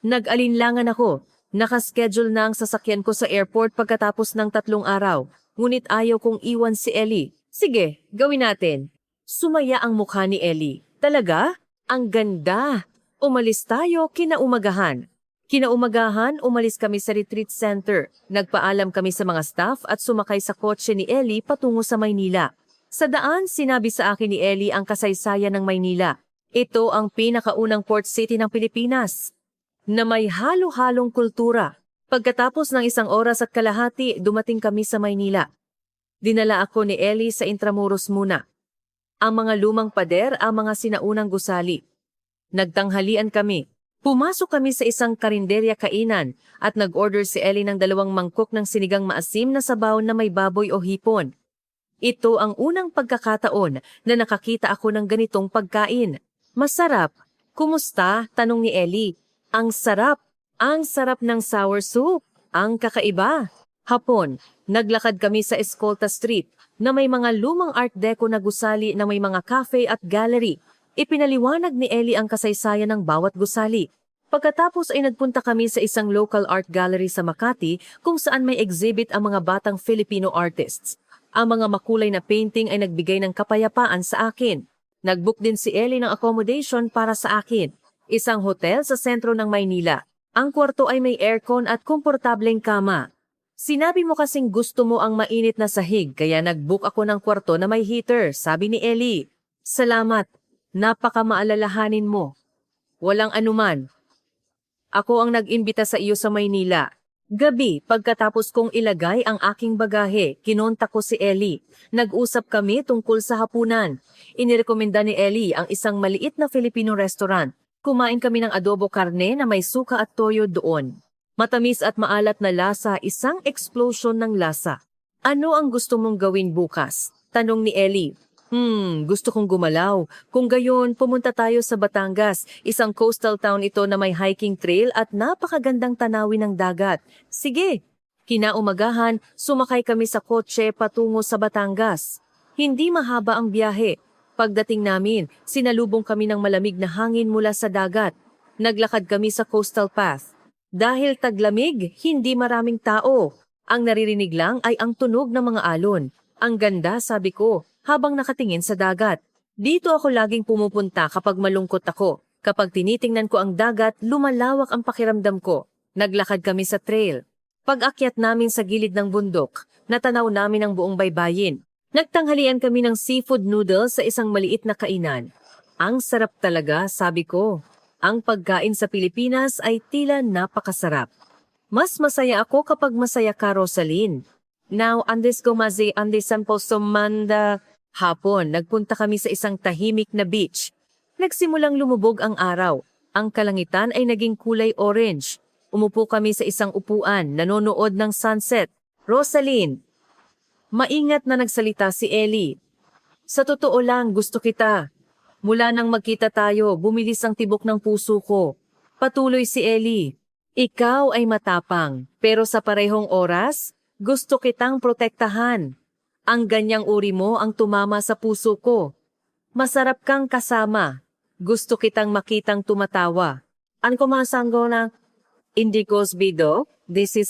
Nag-alinlangan ako. Nakaschedule na ang sasakyan ko sa airport pagkatapos ng 3 araw. Ngunit ayaw kong iwan si Ellie. Sige, gawin natin. Sumaya ang mukha ni Ellie. Talaga? Ang ganda! Umalis tayo kinaumagahan. Kinaumagahan, umalis kami sa retreat center. Nagpaalam kami sa mga staff at sumakay sa kotse ni Ellie patungo sa Maynila. Sa daan, sinabi sa akin ni Ellie ang kasaysayan ng Maynila. Ito ang pinakaunang port city ng Pilipinas, na may halo-halong kultura. Pagkatapos ng 1 oras at kalahati, dumating kami sa Maynila. Dinala ako ni Ellie sa Intramuros muna. Ang mga lumang pader, ang mga sinaunang gusali. Nagtanghalian kami. Pumasok kami sa isang karinderya kainan at nag-order si Ellie ng 2 mangkok ng sinigang maasim na sabaw na may baboy o hipon. Ito ang unang pagkakataon na nakakita ako ng ganitong pagkain. Masarap. Kumusta? Tanong ni Ellie. Ang sarap. Ang sarap ng sour soup. Ang kakaiba. Hapon, naglakad kami sa Escolta Street na may mga lumang art deco na gusali na may mga cafe at gallery. Ipinaliwanag ni Ellie ang kasaysayan ng bawat gusali. Pagkatapos ay nagpunta kami sa isang local art gallery sa Makati kung saan may exhibit ang mga batang Filipino artists. Ang mga makulay na painting ay nagbigay ng kapayapaan sa akin. Nagbook din si Ellie ng accommodation para sa akin. Isang hotel sa sentro ng Maynila. Ang kwarto ay may aircon at komportableng kama. Sinabi mo kasing gusto mo ang mainit na sahig kaya nagbook ako ng kwarto na may heater, sabi ni Ellie. Salamat. Napakamaalalahanin mo. Walang anuman. Ako ang nag-imbita sa iyo sa Maynila. Gabi, pagkatapos kong ilagay ang aking bagahe, kinontak ko si Ellie. Nag-usap kami tungkol sa hapunan. Inirekomenda ni Ellie ang isang maliit na Filipino restaurant. Kumain kami ng adobo karne na may suka at toyo doon. Matamis at maalat na lasa, isang explosion ng lasa. Ano ang gusto mong gawin bukas? Tanong ni Ellie. Gusto kong gumalaw. Kung gayon, pumunta tayo sa Batangas. Isang coastal town ito na may hiking trail at napakagandang tanawin ng dagat. Sige! Kinaumagahan, sumakay kami sa kotse patungo sa Batangas. Hindi mahaba ang biyahe. Pagdating namin, sinalubong kami ng malamig na hangin mula sa dagat. Naglakad kami sa coastal path. Dahil taglamig, hindi maraming tao. Ang naririnig lang ay ang tunog ng mga alon. Ang ganda, sabi ko, habang nakatingin sa dagat. Dito ako laging pumupunta kapag malungkot ako. Kapag tinitingnan ko ang dagat, lumalawak ang pakiramdam ko. Naglakad kami sa trail. Pag-akyat namin sa gilid ng bundok, natanaw namin ang buong baybayin. Nagtanghalian kami ng seafood noodles sa isang maliit na kainan. Ang sarap talaga, sabi ko. Ang pagkain sa Pilipinas ay tila napakasarap. Mas masaya ako kapag masaya ka, Rosaline. Now, andes gumazi, andes sampo sumanda. Hapon, nagpunta kami sa isang tahimik na beach. Nagsimulang lumubog ang araw. Ang kalangitan ay naging kulay orange. Umupo kami sa isang upuan, nanonood ng sunset. Rosaline, maingat na nagsalita si Ellie. Sa totoo lang, gusto kita. Mula nang magkita tayo, bumilis ang tibok ng puso ko. Patuloy si Ellie. Ikaw ay matapang, pero sa parehong oras, gusto kitang protektahan. Ang ganyang uri mo ang tumama sa puso ko. Masarap kang kasama. Gusto kitang makitang tumatawa. Ano ko masanggo na? Indigo's bido? This is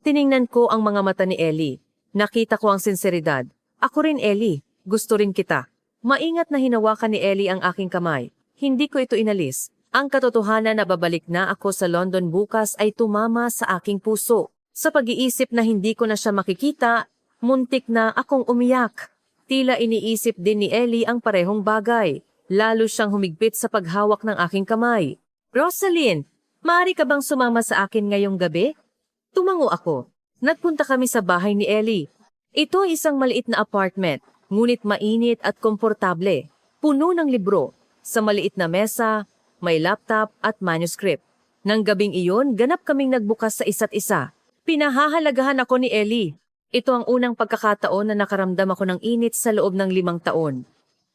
Tiningnan ko ang mga mata ni Ellie. Nakita ko ang sinseridad. Ako rin, Ellie. Gusto rin kita. Maingat na hinawakan ni Ellie ang aking kamay. Hindi ko ito inalis. Ang katotohanan na babalik na ako sa London bukas ay tumama sa aking puso. Sa pag-iisip na hindi ko na siya makikita, muntik na akong umiyak. Tila iniisip din ni Ellie ang parehong bagay. Lalo siyang humigpit sa paghawak ng aking kamay. Rosaline, maaari ka bang sumama sa akin ngayong gabi? Tumango ako. Nagpunta kami sa bahay ni Ellie. Ito ay isang maliit na apartment, ngunit mainit at komportable. Puno ng libro. Sa maliit na mesa, may laptop at manuscript. Nang gabing iyon, ganap kaming nagbukas sa isa't isa. Pinahahalagahan ako ni Ellie. Ito ang unang pagkakataon na nakaramdam ako ng init sa loob ng 5 taon.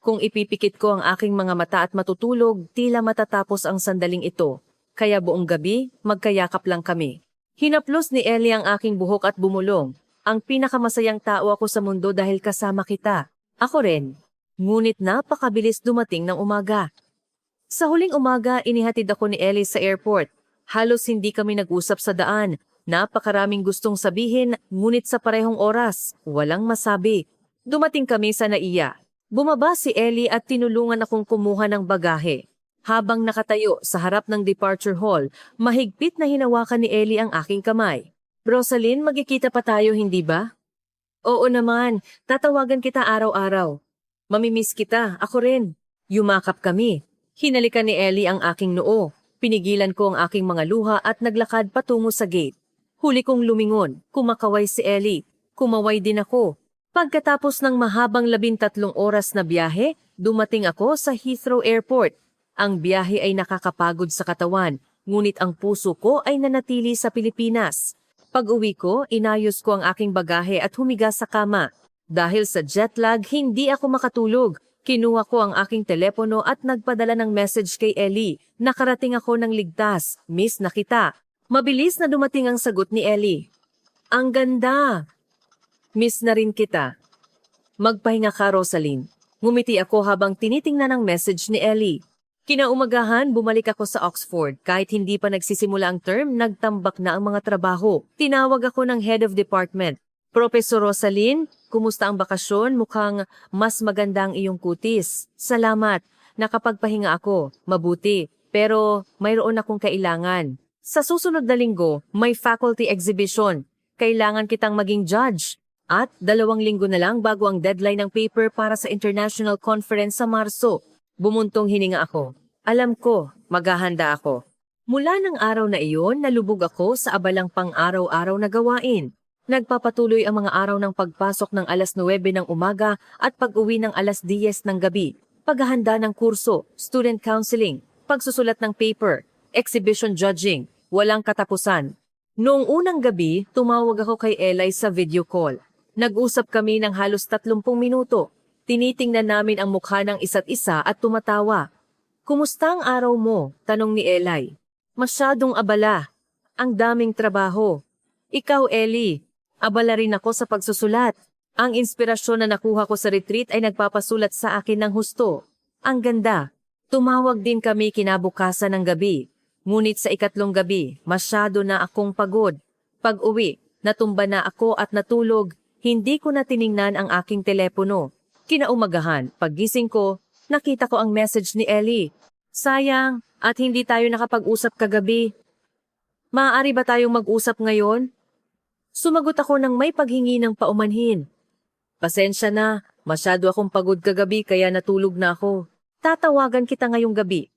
Kung ipipikit ko ang aking mga mata at matutulog, tila matatapos ang sandaling ito. Kaya buong gabi, magkayakap lang kami. Hinaplos ni Ellie ang aking buhok at bumulong. Ang pinakamasayang tao ako sa mundo dahil kasama kita. Ako rin. Ngunit napakabilis dumating ng umaga. Sa huling umaga, inihatid ako ni Ellie sa airport. Halos hindi kami nag-usap sa daan. Napakaraming gustong sabihin, ngunit sa parehong oras, walang masabi. Dumating kami sa Naiya. Bumaba si Ellie at tinulungan akong kumuha ng bagahe. Habang nakatayo sa harap ng departure hall, mahigpit na hinawakan ni Ellie ang aking kamay. Rosaline, magkikita pa tayo, hindi ba? Oo naman, tatawagan kita araw-araw. Mamimiss kita, ako rin. Yumakap kami. Hinalikan ni Ellie ang aking noo. Pinigilan ko ang aking mga luha at naglakad patungo sa gate. Huli kong lumingon, kumakaway si Ellie. Kumaway din ako. Pagkatapos ng mahabang 13 oras na biyahe, dumating ako sa Heathrow Airport. Ang biyahe ay nakakapagod sa katawan, ngunit ang puso ko ay nanatili sa Pilipinas. Pag-uwi ko, inayos ko ang aking bagahe at humiga sa kama. Dahil sa jet lag, hindi ako makatulog. Kinuha ko ang aking telepono at nagpadala ng message kay Ellie. Nakarating ako ng ligtas. Miss na kita. Mabilis na dumating ang sagot ni Ellie. Ang ganda! Miss na rin kita. Magpahinga ka, Rosaline. Ngumiti ako habang tinitingnan ang message ni Ellie. Kinaumagahan, bumalik ako sa Oxford. Kahit hindi pa nagsisimula ang term, nagtambak na ang mga trabaho. Tinawag ako ng head of department. Professor Rosaline, kumusta ang bakasyon? Mukhang mas maganda ang iyong kutis. Salamat. Nakapagpahinga ako. Mabuti. Pero mayroon akong kailangan. Sa susunod na linggo, may faculty exhibition. Kailangan kitang maging judge. At 2 linggo na lang bago ang deadline ng paper para sa international conference sa Marso. Bumuntong hininga ako. Alam ko, maghahanda ako. Mula ng araw na iyon, nalubog ako sa abalang pang-araw-araw na gawain. Nagpapatuloy ang mga araw ng pagpasok ng alas 9 ng umaga at pag-uwi ng alas 10 ng gabi. Paghahanda ng kurso, student counseling, pagsusulat ng paper, exhibition judging, walang katapusan. Noong unang gabi, tumawag ako kay Eli sa video call. Nag-usap kami ng halos 30 minuto. Tinitingnan namin ang mukha ng isa't isa at tumatawa. Kumusta ang araw mo? Tanong ni Eli. Masyadong abala. Ang daming trabaho. Ikaw, Eli, abala rin ako sa pagsusulat. Ang inspirasyon na nakuha ko sa retreat ay nagpapasulat sa akin ng husto. Ang ganda. Tumawag din kami kinabukasan ng gabi. Ngunit sa ikatlong gabi, masyado na akong pagod. Pag-uwi, natumba na ako at natulog. Hindi ko na tiningnan ang aking telepono. Kinaumagahan, paggising ko, nakita ko ang message ni Eli. Sayang, at hindi tayo nakapag-usap kagabi. Maaari ba tayong mag-usap ngayon? Sumagot ako ng may paghingi ng paumanhin. Pasensya na, masyado akong pagod kagabi kaya natulog na ako. Tatawagan kita ngayong gabi.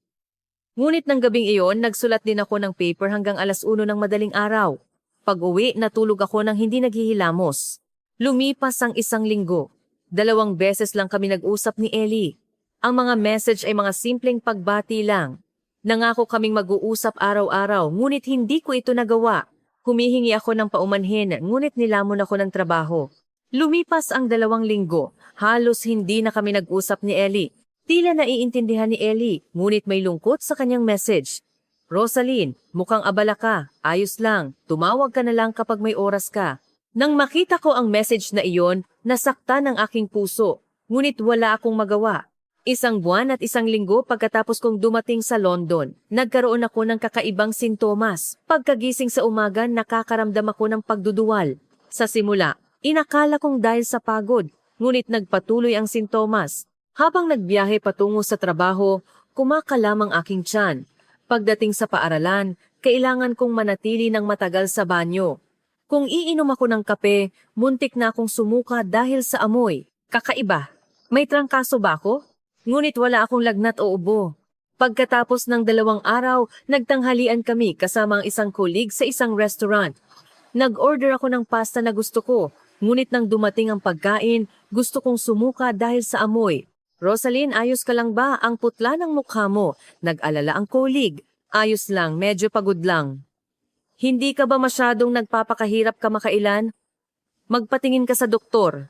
Ngunit ng gabing iyon, nagsulat din ako ng paper hanggang 1:00 ng madaling araw. Pag-uwi, natulog ako ng hindi naghihilamos. Lumipas ang 1 linggo. 2 beses lang kami nag-usap ni Eli. Ang mga message ay mga simpleng pagbati lang. Nangako kaming mag-uusap araw-araw, ngunit hindi ko ito nagawa. Humihingi ako ng paumanhin, ngunit nilamon ako ng trabaho. Lumipas ang 2 linggo, halos hindi na kami nag-usap ni Eli. Tila naiintindihan ni Eli, ngunit may lungkot sa kanyang message. Rosaline, mukhang abala ka, ayos lang, tumawag ka na lang kapag may oras ka. Nang makita ko ang message na iyon, nasaktan ang aking puso, ngunit wala akong magawa. 1 buwan at 1 linggo pagkatapos kong dumating sa London, nagkaroon ako ng kakaibang sintomas. Pagkagising sa umaga, nakakaramdam ako ng pagduduwal. Sa simula, inakala kong dahil sa pagod, ngunit nagpatuloy ang sintomas. Habang nagbiyahe patungo sa trabaho, kumakalam ang aking tiyan. Pagdating sa paaralan, kailangan kong manatili ng matagal sa banyo. Kung iinom ako ng kape, muntik na akong sumuka dahil sa amoy. Kakaiba. May trangkaso ba ako? Ngunit wala akong lagnat o ubo. Pagkatapos ng 2 araw, nagtanghalian kami kasama ang isang colleague sa isang restaurant. Nag-order ako ng pasta na gusto ko, ngunit nang dumating ang pagkain, gusto kong sumuka dahil sa amoy. Rosaline, ayos ka lang ba? Ang putla ng mukha mo. Nag-alala ang colleague. Ayos lang, medyo pagod lang. Hindi ka ba masyadong nagpapakahirap kamakailan? Magpatingin ka sa doktor.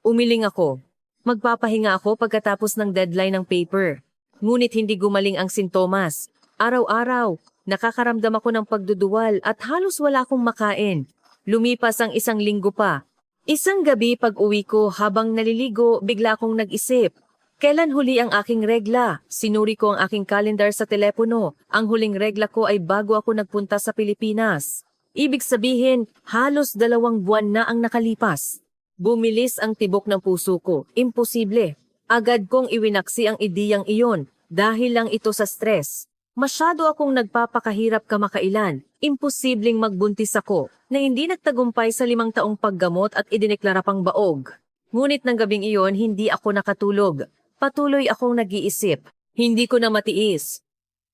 Umiling ako. Magpapahinga ako pagkatapos ng deadline ng paper. Ngunit hindi gumaling ang sintomas. Araw-araw, nakakaramdam ako ng pagduduwal at halos wala akong makain. Lumipas ang 1 linggo pa. Isang gabi pag-uwi ko habang naliligo, bigla akong nag-isip. Kailan huli ang aking regla? Sinuri ko ang aking calendar sa telepono. Ang huling regla ko ay bago ako nagpunta sa Pilipinas. Ibig sabihin, halos 2 buwan na ang nakalipas. Bumilis ang tibok ng puso ko. Imposible. Agad kong iwinaksi ang ideyang iyon dahil lang ito sa stress. Masyado akong nagpapakahirap kamakailan. Imposibleng magbuntis ako na hindi nagtagumpay sa 5 taong paggamot at idineklara pang baog. Ngunit ng gabing iyon, hindi ako nakatulog. Patuloy akong nag-iisip. Hindi ko na matiis.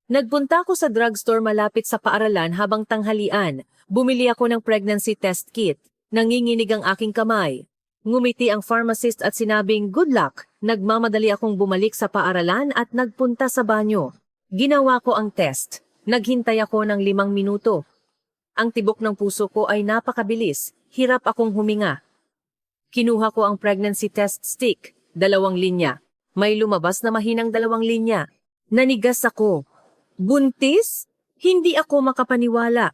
Nagpunta ako sa drugstore malapit sa paaralan habang tanghalian. Bumili ako ng pregnancy test kit. Nanginginig ang aking kamay. Ngumiti ang pharmacist at sinabing, "Good luck." Nagmamadali akong bumalik sa paaralan at nagpunta sa banyo. Ginawa ko ang test. Naghintay ako ng 5 minuto. Ang tibok ng puso ko ay napakabilis. Hirap akong huminga. Kinuha ko ang pregnancy test stick. 2 linya. May lumabas na mahinang 2 linya. Nanigas ako. Buntis? Hindi ako makapaniwala.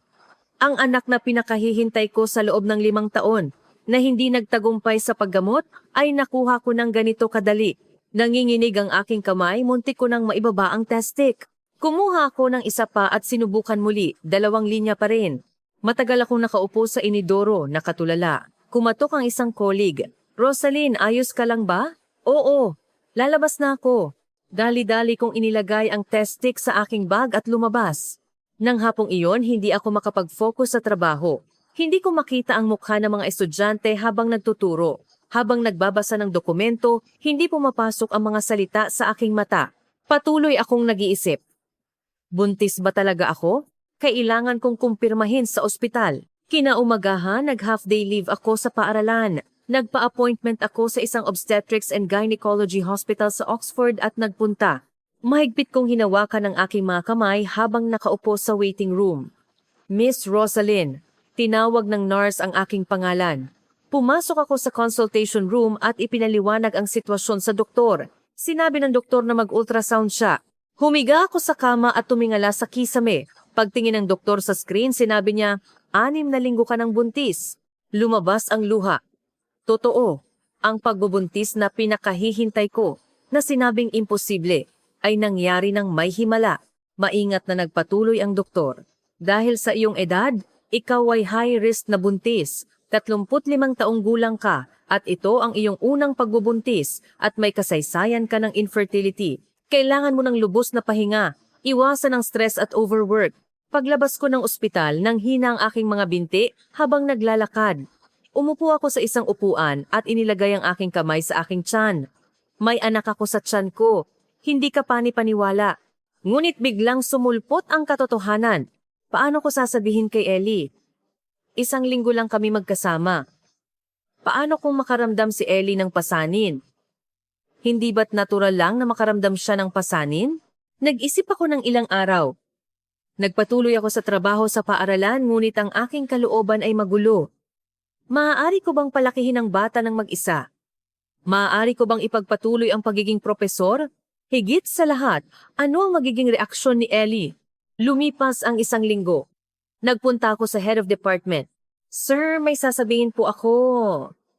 Ang anak na pinakahihintay ko sa loob ng 5 taon, na hindi nagtagumpay sa paggamot, ay nakuha ko ng ganito kadali. Nanginginig ang aking kamay, muntik ko nang maibaba ang test stick. Kumuha ako ng isa pa at sinubukan muli, 2 linya pa rin. Matagal akong nakaupo sa inidoro, nakatulala. Kumatok ang isang colleague. "Rosaline, ayos ka lang ba?" "Oo, lalabas na ako." Dali-dali kong inilagay ang test stick sa aking bag at lumabas. Nang hapong iyon, hindi ako makapag-focus sa trabaho. Hindi ko makita ang mukha ng mga estudyante habang nagtuturo. Habang nagbabasa ng dokumento, hindi pumapasok ang mga salita sa aking mata. Patuloy akong nag-iisip. Buntis ba talaga ako? Kailangan kong kumpirmahin sa ospital. Kinaumagahan, nag-half-day leave ako sa paaralan. Nagpa-appointment ako sa isang obstetrics and gynecology hospital sa Oxford at nagpunta. Mahigpit kong hinawakan ang aking mga kamay habang nakaupo sa waiting room. "Miss Rosaline," tinawag ng nurse ang aking pangalan. Pumasok ako sa consultation room at ipinaliwanag ang sitwasyon sa doktor. Sinabi ng doktor na mag-ultrasound siya. Humiga ako sa kama at tumingala sa kisame. Pagtingin ng doktor sa screen, sinabi niya, 6 na linggo ka ng buntis. Lumabas ang luha. Totoo, ang pagbubuntis na pinakahihintay ko na sinabing imposible ay nangyari ng may himala. Maingat na nagpatuloy ang doktor. Dahil sa iyong edad, ikaw ay high risk na buntis. 35 taong gulang ka at ito ang iyong unang pagbubuntis at may kasaysayan ka ng infertility. Kailangan mo ng lubos na pahinga, iwasan ang stress at overwork. Paglabas ko ng ospital, nanghina ang aking mga binti habang naglalakad. Umupo ako sa isang upuan at inilagay ang aking kamay sa aking tiyan. May anak ako sa tiyan ko. Hindi ka pani-paniwala. Ngunit biglang sumulpot ang katotohanan. Paano ko sasabihin kay Ellie? 1 linggo lang kami magkasama. Paano kung makaramdam si Ellie ng pasanin? Hindi ba't natural lang na makaramdam siya ng pasanin? Nag-isip ako ng ilang araw. Nagpatuloy ako sa trabaho sa paaralan ngunit ang aking kalooban ay magulo. Maaari ko bang palakihin ang bata ng mag-isa? Maaari ko bang ipagpatuloy ang pagiging propesor? Higit sa lahat, ano ang magiging reaksyon ni Ellie? Lumipas ang 1 linggo. Nagpunta ako sa head of department. Sir, may sasabihin po ako.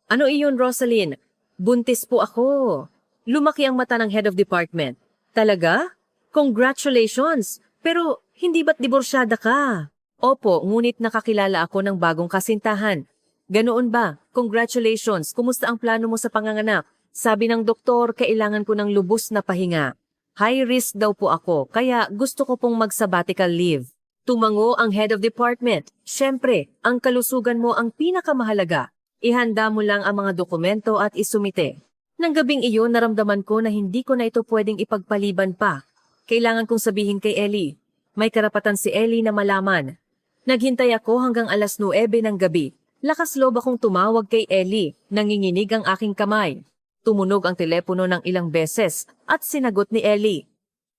Ano iyon, Rosalyn? Buntis po ako. Lumaki ang mata ng head of department. Talaga? Congratulations! Pero hindi ba't diborsyada ka? Opo, ngunit nakakilala ako ng bagong kasintahan. Ganoon ba? Congratulations! Kumusta ang plano mo sa panganganak? Sabi ng doktor, kailangan ko ng lubos na pahinga. High risk daw po ako, kaya gusto ko pong mag-sabbatical leave. Tumango ang head of department. Siyempre, ang kalusugan mo ang pinakamahalaga. Ihanda mo lang ang mga dokumento at isumite. Nang gabing iyon, naramdaman ko na hindi ko na ito pwedeng ipagpaliban pa. Kailangan kong sabihin kay Ellie. May karapatan si Ellie na malaman. Naghintay ako hanggang 9:00 ng gabi. Lakas loob akong tumawag kay Ellie. Nanginginig ang aking kamay. Tumunog ang telepono ng ilang beses at sinagot ni Ellie.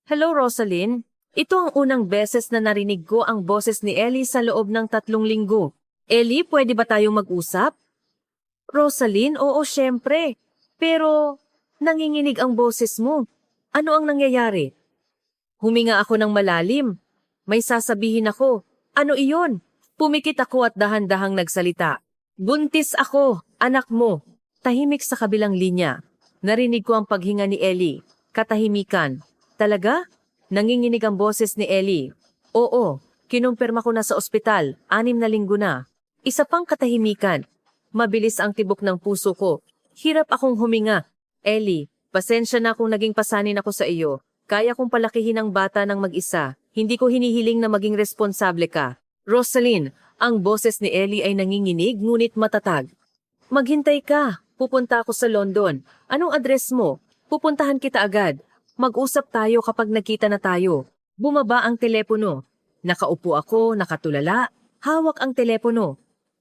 Hello, Rosalyn. Ito ang unang beses na narinig ko ang boses ni Ellie sa loob ng 3 linggo. Ellie, pwede ba tayong mag-usap? Rosalyn, oo, syempre. Pero, nanginginig ang boses mo. Ano ang nangyayari? Huminga ako ng malalim. May sasabihin ako. Ano iyon? Pumikit ako at dahan-dahang nagsalita. Buntis ako, anak mo. Tahimik sa kabilang linya. Narinig ko ang paghinga ni Ellie. Katahimikan. Talaga? Nanginginig ang boses ni Ellie. Oo, kinumpirma ko na sa ospital, 6 na linggo na. Isa pang katahimikan. Mabilis ang tibok ng puso ko. Hirap akong huminga. Ellie, pasensya na kung naging pasanin ako sa iyo. Kaya kong palakihin ang bata ng mag-isa. Hindi ko hinihiling na maging responsable ka. Rosalyn, ang boses ni Ellie ay nanginginig ngunit matatag. Maghintay ka. Pupunta ako sa London. Anong address mo? Pupuntahan kita agad. Mag-usap tayo kapag nakita na tayo. Bumaba ang telepono. Nakaupo ako, nakatulala. Hawak ang telepono.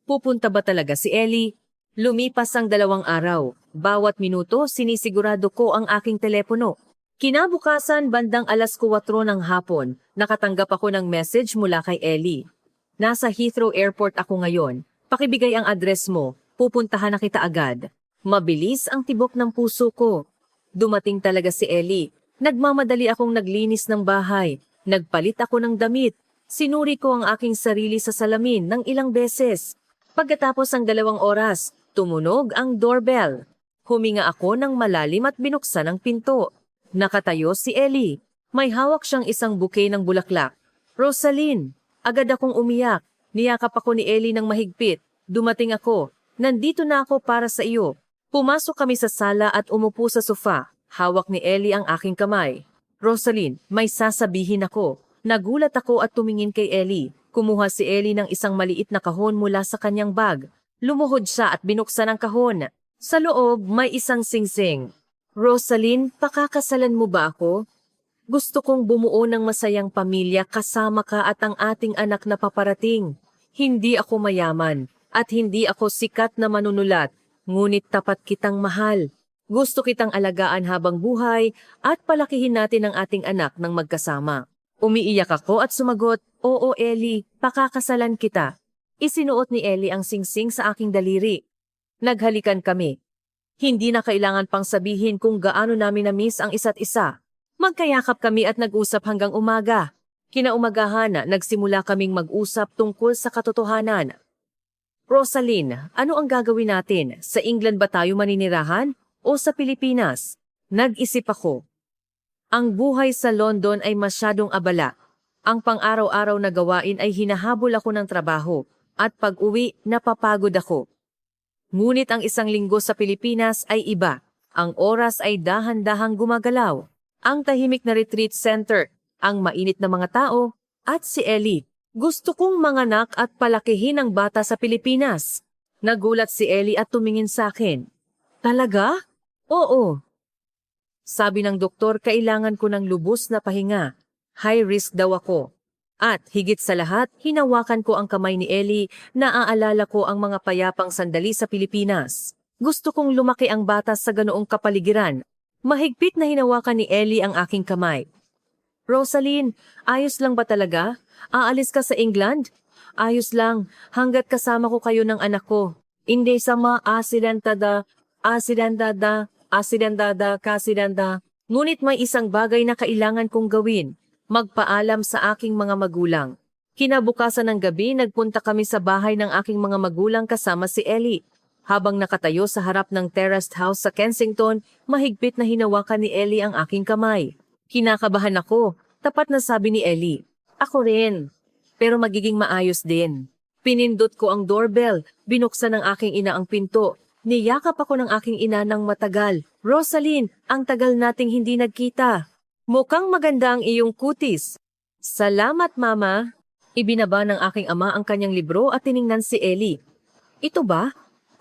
Pupunta ba talaga si Ellie? Lumipas ang 2 araw. Bawat minuto, sinisigurado ko ang aking telepono. Kinabukasan, bandang 4:00 ng hapon, nakatanggap ako ng message mula kay Ellie. Nasa Heathrow Airport ako ngayon. Pakibigay ang address mo. Pupuntahan na kita agad. Mabilis ang tibok ng puso ko. Dumating talaga si Ellie. Nagmamadali akong naglinis ng bahay. Nagpalit ako ng damit. Sinuri ko ang aking sarili sa salamin ng ilang beses. Pagkatapos ng 2 oras, tumunog ang doorbell. Huminga ako ng malalim at binuksan ang pinto. Nakatayo si Ellie. May hawak siyang isang bouquet ng bulaklak. Rosalyn, agad akong umiyak. Niyakap ako ni Ellie ng mahigpit. Dumating ako. Nandito na ako para sa iyo. Pumasok kami sa sala at umupo sa sofa. Hawak ni Ellie ang aking kamay. Rosalyn, may sasabihin ako. Nagulat ako at tumingin kay Ellie. Kumuha si Ellie ng isang maliit na kahon mula sa kanyang bag. Lumuhod siya at binuksan ang kahon. Sa loob, may isang singsing. Rosalyn, pakakasalan mo ba ako? Gusto kong bumuo ng masayang pamilya kasama ka at ang ating anak na paparating. Hindi ako mayaman at hindi ako sikat na manunulat, ngunit tapat kitang mahal. Gusto kitang alagaan habang buhay at palakihin natin ang ating anak ng magkasama. Umiiyak ako at sumagot, Oo Ellie, pakakasalan kita. Isinuot ni Ellie ang singsing sa aking daliri. Naghalikan kami. Hindi na kailangan pang sabihin kung gaano namin na-miss ang isa't isa. Magkayakap kami at nag-usap hanggang umaga. Kinaumagahan, nagsimula kaming mag-usap tungkol sa katotohanan. Rosaline, ano ang gagawin natin? Sa England ba tayo maninirahan o sa Pilipinas? Nag-isip ako. Ang buhay sa London ay masyadong abala. Ang pang-araw-araw na gawain ay hinahabol ako ng trabaho at pag-uwi napapagod ako. Ngunit ang isang linggo sa Pilipinas ay iba. Ang oras ay dahan-dahang gumagalaw. Ang tahimik na retreat center, ang mainit na mga tao, at si Ellie. Gusto kong manganak at palakihin ang bata sa Pilipinas. Nagulat si Ellie at tumingin sa akin. Talaga? Oo. Sabi ng doktor, kailangan ko ng lubos na pahinga. High risk daw ako. At higit sa lahat, hinawakan ko ang kamay ni Ellie, naaalala ko ang mga payapang sandali sa Pilipinas. Gusto kong lumaki ang bata sa ganoong kapaligiran. Mahigpit na hinawakan ni Ellie ang aking kamay. Rosaline, ayos lang ba talaga? Aalis ka sa England? Ayos lang, hanggat kasama ko kayo ng anak ko. Hindi sama asidandada. Ngunit may isang bagay na kailangan kong gawin. Magpaalam sa aking mga magulang. Kinabukasan ng gabi, nagpunta kami sa bahay ng aking mga magulang kasama si Ellie. Habang nakatayo sa harap ng terraced house sa Kensington, mahigpit na hinawakan ni Ellie ang aking kamay. Kinakabahan ako. Tapat na sabi ni Ellie. Ako rin. Pero magiging maayos din. Pinindot ko ang doorbell. Binuksan ng aking ina ang pinto. Niyakap ako ng aking ina ng matagal. Rosaline, ang tagal nating hindi nagkita. Mukhang maganda ang iyong kutis. Salamat, Mama. Ibinaba ng aking ama ang kanyang libro at tiningnan si Ellie. Ito ba?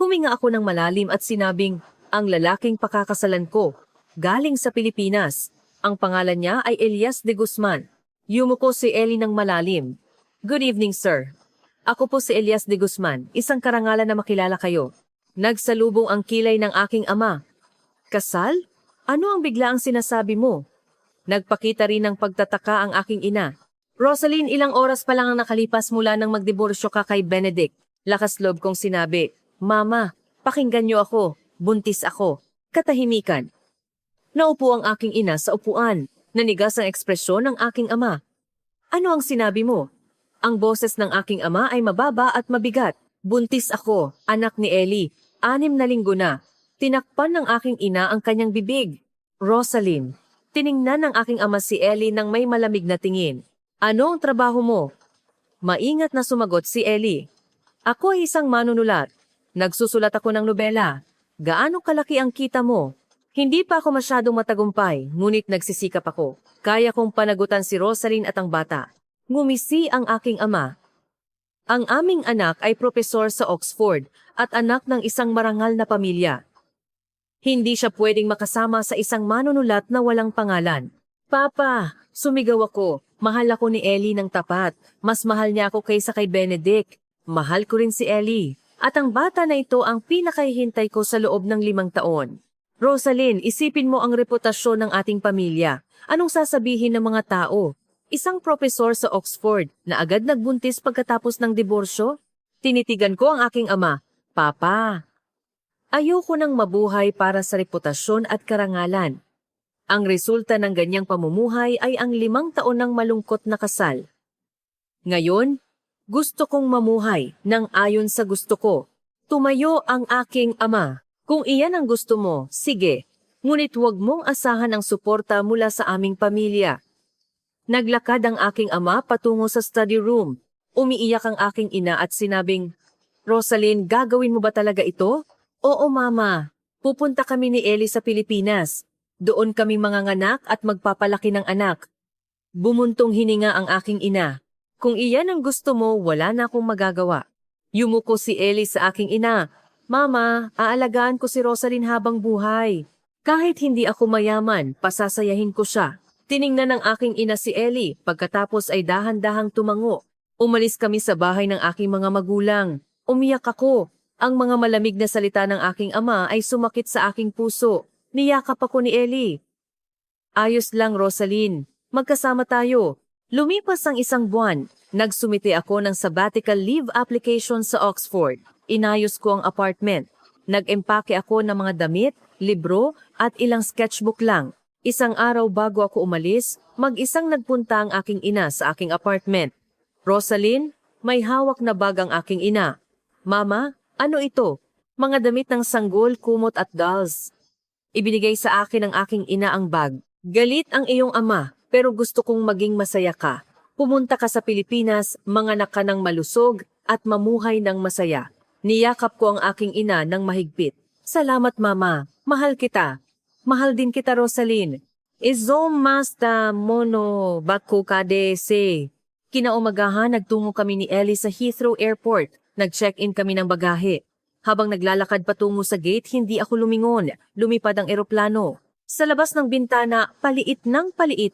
Huminga ako ng malalim at sinabing, ang lalaking pakakasalan ko. Galing sa Pilipinas. Ang pangalan niya ay Elias de Guzman. Yumuko si Ellie ng malalim. Good evening, sir. Ako po si Elias de Guzman, isang karangalan na makilala kayo. Nagsalubong ang kilay ng aking ama. Kasal? Ano ang bigla ang sinasabi mo? Nagpakita rin ng pagtataka ang aking ina. Rosaline, ilang oras pa lang ang nakalipas mula nang magdiborsyo ka kay Benedict. Lakas loob kong sinabi, Mama, pakinggan niyo ako. Buntis ako. Katahimikan. Naupo ang aking ina sa upuan. Nanigas ang ekspresyon ng aking ama. Ano ang sinabi mo? Ang boses ng aking ama ay mababa at mabigat. Buntis ako, anak ni Ellie. 6 na linggo na. Tinakpan ng aking ina ang kanyang bibig. Rosaline. Tiningnan ng aking ama si Ellie nang may malamig na tingin. Ano ang trabaho mo? Maingat na sumagot si Ellie. Ako ay isang manunulat. Nagsusulat ako ng nobela. Gaano kalaki ang kita mo? Hindi pa ako masyadong matagumpay, ngunit nagsisikap ako. Kaya kong panagutan si Rosaline at ang bata. Ngumisi ang aking ama. Ang aming anak ay propesor sa Oxford at anak ng isang marangal na pamilya. Hindi siya pwedeng makasama sa isang manunulat na walang pangalan. Papa, sumigaw ako. Mahal ako ni Ellie ng tapat. Mas mahal niya ako kaysa kay Benedict. Mahal ko rin si Ellie. At ang bata na ito ang pinakahihintay ko sa loob ng 5 taon. Rosaline, isipin mo ang reputasyon ng ating pamilya. Anong sasabihin ng mga tao? Isang propesor sa Oxford na agad nagbuntis pagkatapos ng diborsyo? Tinitigan ko ang aking ama. Papa, ayoko nang mabuhay para sa reputasyon at karangalan. Ang resulta ng ganyang pamumuhay ay ang 5 taon ng malungkot na kasal. Ngayon, gusto kong mamuhay ng ayon sa gusto ko. Tumayo ang aking ama. Kung iyan ang gusto mo, sige. Ngunit huwag mong asahan ang suporta mula sa aming pamilya. Naglakad ang aking ama patungo sa study room. Umiiyak ang aking ina at sinabing, Rosaline, gagawin mo ba talaga ito? Oo, Mama. Pupunta kami ni Ellie sa Pilipinas. Doon kami manganganak at magpapalaki ng anak. Bumuntong hininga ang aking ina. Kung iyan ang gusto mo, wala na akong magagawa. Yumuko si Ellie sa aking ina. Mama, aalagaan ko si Rosaline habang buhay. Kahit hindi ako mayaman, pasasayahin ko siya. Tiningnan ng aking ina si Ellie, pagkatapos ay dahan-dahang tumango. Umalis kami sa bahay ng aking mga magulang. Umiyak ako. Ang mga malamig na salita ng aking ama ay sumakit sa aking puso. Niyakap ako ni Ellie. Ayos lang, Rosaline. Magkasama tayo. Lumipas ang 1 buwan. Nagsumite ako ng sabbatical leave application sa Oxford. Inayos ko ang apartment. Nag-empake ako ng mga damit, libro at ilang sketchbook lang. Isang araw bago ako umalis, mag-isang nagpunta ang aking ina sa aking apartment. Rosaline, may hawak na bag ang aking ina. Mama, ano ito? Mga damit ng sanggol, kumot at dolls. Ibinigay sa akin ng aking ina ang bag. Galit ang iyong ama, pero gusto kong maging masaya ka. Pumunta ka sa Pilipinas, manganak ka ng malusog at mamuhay ng masaya. Niyakap ko ang aking ina ng mahigpit. Salamat mama, mahal kita. Mahal din kita Rosaline. Izomasta mono baku kadese. Kinaumagahan nagtungo kami ni Ellie sa Heathrow Airport. Nag-check-in kami ng bagahe. Habang naglalakad patungo sa gate, hindi ako lumingon. Lumipad ang eroplano. Sa labas ng bintana, paliit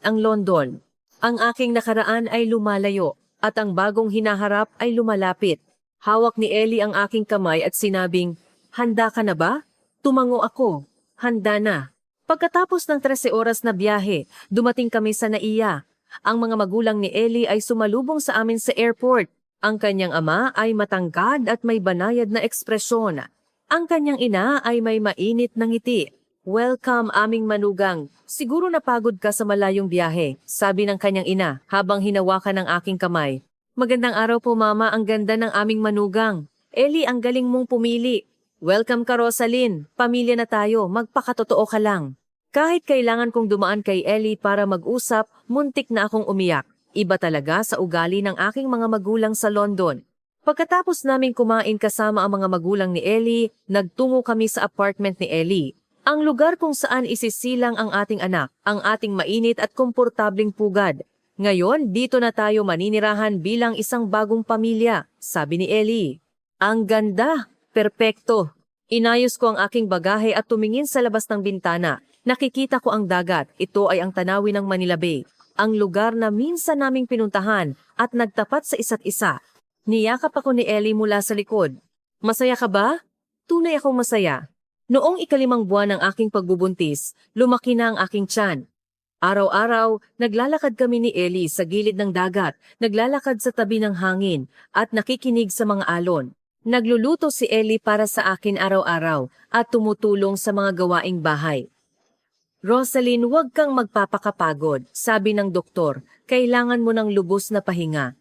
ang London. Ang aking nakaraan ay lumalayo at ang bagong hinaharap ay lumalapit. Hawak ni Ellie ang aking kamay at sinabing, "Handa ka na ba?" Tumango ako. Handa na. Pagkatapos ng 13 oras na biyahe, dumating kami sa Naiya. Ang mga magulang ni Ellie ay sumalubong sa amin sa airport. Ang kanyang ama ay matangkad at may banayad na ekspresyon. Ang kanyang ina ay may mainit na ngiti. "Welcome aming manugang. Siguro napagod ka sa malayong biyahe," sabi ng kanyang ina habang hinawakan ng aking kamay. "Magandang araw po mama, ang ganda ng aming manugang. Ellie, ang galing mong pumili. Welcome ka Rosaline, pamilya na tayo, magpakatotoo ka lang." Kahit kailangan kong dumaan kay Ellie para mag-usap, muntik na akong umiyak. Iba talaga sa ugali ng aking mga magulang sa London. Pagkatapos naming kumain kasama ang mga magulang ni Ellie, nagtungo kami sa apartment ni Ellie. Ang lugar kung saan isisilang ang ating anak, ang ating mainit at komportabling pugad. "Ngayon, dito na tayo maninirahan bilang isang bagong pamilya," sabi ni Ellie. "Ang ganda! Perpekto!" Inayos ko ang aking bagahe at tumingin sa labas ng bintana. Nakikita ko ang dagat. Ito ay ang tanawin ng Manila Bay. Ang lugar na minsan naming pinuntahan at nagtapat sa isa't isa. Niyakap ako ni Ellie mula sa likod. "Masaya ka ba?" Tunay akong masaya. Noong 5 buwan ng aking pagbubuntis, lumaki na ang aking tiyan. Araw-araw, naglalakad kami ni Ellie sa gilid ng dagat, naglalakad sa tabi ng hangin, at nakikinig sa mga alon. Nagluluto si Ellie para sa akin araw-araw at tumutulong sa mga gawaing bahay. "Rosaline, huwag kang magpapakapagod," sabi ng doktor. "Kailangan mo ng lubos na pahinga."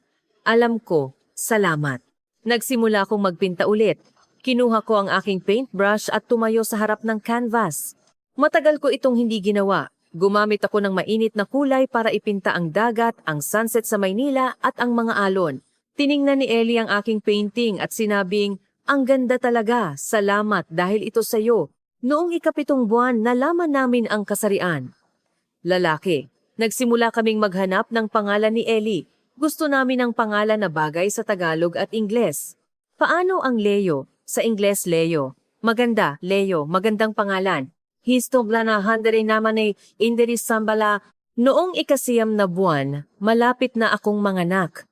Alam ko, salamat. Nagsimula akong magpinta ulit. Kinuha ko ang aking paintbrush at tumayo sa harap ng canvas. Matagal ko itong hindi ginawa. Gumamit ako ng mainit na kulay para ipinta ang dagat, ang sunset sa Maynila at ang mga alon. Tiningnan ni Ellie ang aking painting at sinabing, "Ang ganda talaga, salamat dahil ito sa'yo." Noong 7 buwan, nalaman namin ang kasarian. Lalaki. Nagsimula kaming maghanap ng pangalan ni Ellie. Gusto namin ang pangalan na bagay sa Tagalog at Ingles. Paano ang Leo? Sa Ingles, Leo. Maganda, Leo, magandang pangalan. Histobla na handere naman ay Inderi Sambala. Noong 9 na buwan, malapit na akong manganak.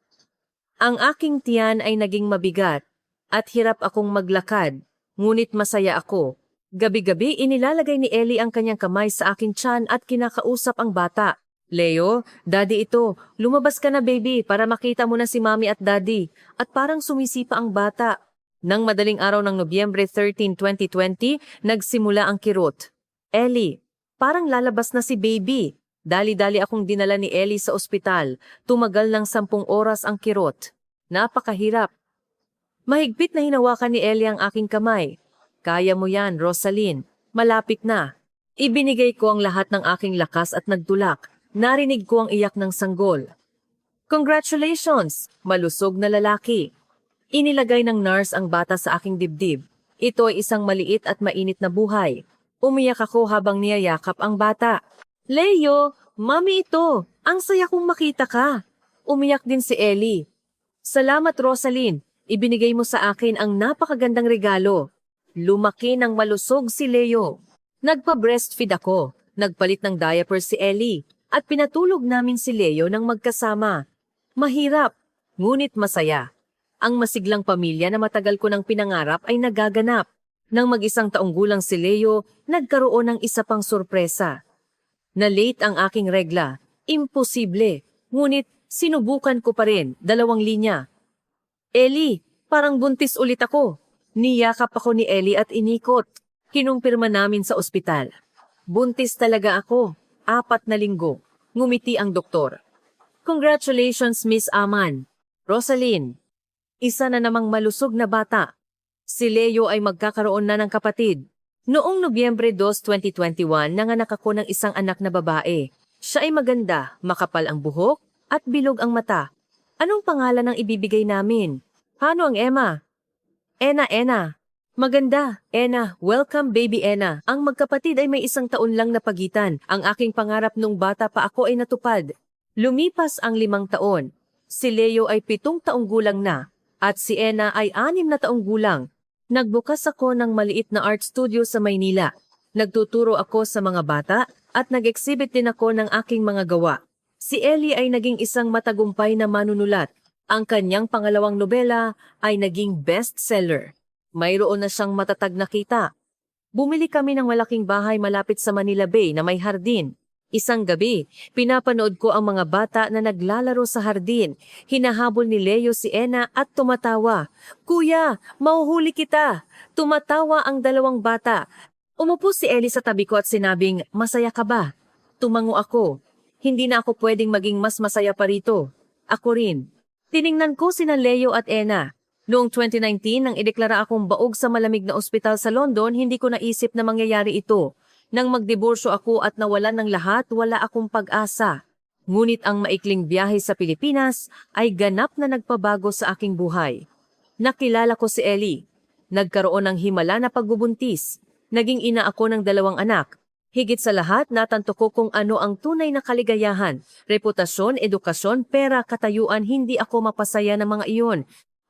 Ang aking tiyan ay naging mabigat at hirap akong maglakad, ngunit masaya ako. Gabi-gabi inilalagay ni Ellie ang kanyang kamay sa aking tiyan at kinakausap ang bata. "Leo, daddy ito. Lumabas ka na baby para makita mo na si mommy at daddy." At parang sumisipa ang bata. Nang madaling araw ng Nobyembre 13, 2020, nagsimula ang kirot. "Ellie, parang lalabas na si baby." Dali-dali akong dinala ni Ellie sa ospital. Tumagal ng 10 oras ang kirot. Napakahirap. Mahigpit na hinawakan ni Ellie ang aking kamay. "Kaya mo yan, Rosaline. Malapit na." Ibinigay ko ang lahat ng aking lakas at nagtulak. Narinig ko ang iyak ng sanggol. "Congratulations! Malusog na lalaki." Inilagay ng nurse ang bata sa aking dibdib. Ito ay isang maliit at mainit na buhay. Umiyak ako habang niyayakap ang bata. "Leo, mami ito. Ang saya kong makita ka." Umiyak din si Ellie. "Salamat Rosaline. Ibinigay mo sa akin ang napakagandang regalo." Lumaki ng malusog si Leo. Nagpa-breastfeed ako, nagpalit ng diaper si Ellie, at pinatulog namin si Leo ng magkasama. Mahirap, ngunit masaya. Ang masiglang pamilya na matagal ko nang pinangarap ay nagaganap. Nang mag-1 taong gulang si Leo, nagkaroon ng isa pang sorpresa. Na-late ang aking regla. Imposible. Ngunit sinubukan ko pa rin, 2 linya. "Ellie, parang buntis ulit ako." Niyakap ako ni Ellie at inikot. Kinumpirma namin sa ospital. Buntis talaga ako. 4 na linggo. Ngumiti ang doktor. Congratulations, Miss Aman. Rosaline, isa na namang malusog na bata. Si Leo ay magkakaroon na ng kapatid. Noong Nobyembre 2, 2021, nanganak ako ng isang anak na babae. Siya ay maganda, makapal ang buhok, at bilog ang mata. Anong pangalan ang ibibigay namin? Paano ang Emma? Ena. Maganda, Ena. Welcome, baby Ena. Ang magkapatid ay may 1 taon lang na pagitan. Ang aking pangarap nung bata pa ako ay natupad. Lumipas ang 5 taon. Si Leo ay 7 taong gulang na, at si Ena ay 6 na taong gulang. Nagbukas ako ng maliit na art studio sa Maynila. Nagtuturo ako sa mga bata at nag-exhibit din ako ng aking mga gawa. Si Ellie ay naging isang matagumpay na manunulat. Ang kanyang pangalawang nobela ay naging bestseller. Mayroon na siyang matatag na kita. Bumili kami ng malaking bahay malapit sa Manila Bay na may hardin. Isang gabi, pinapanood ko ang mga bata na naglalaro sa hardin. Hinahabol ni Leo si Ena at tumatawa. Kuya, mauhuli kita! Tumatawa ang 2 bata. Umupo si Ellie sa tabi ko at sinabing, masaya ka ba? Tumango ako. Hindi na ako pwedeng maging mas masaya pa rito. Ako rin. Tiningnan ko sina Leo at Ena. Noong 2019, nang ideklara akong baog sa malamig na ospital sa London, hindi ko naisip na mangyayari ito. Nang magdiborsyo ako at nawalan ng lahat, wala akong pag-asa. Ngunit ang maikling biyahe sa Pilipinas ay ganap na nagpabago sa aking buhay. Nakilala ko si Ellie. Nagkaroon ng himala na pagbubuntis. Naging ina ako ng 2 anak. Higit sa lahat, natanto ko kung ano ang tunay na kaligayahan. Reputasyon, edukasyon, pera, katayuan, hindi ako mapasaya ng mga iyon.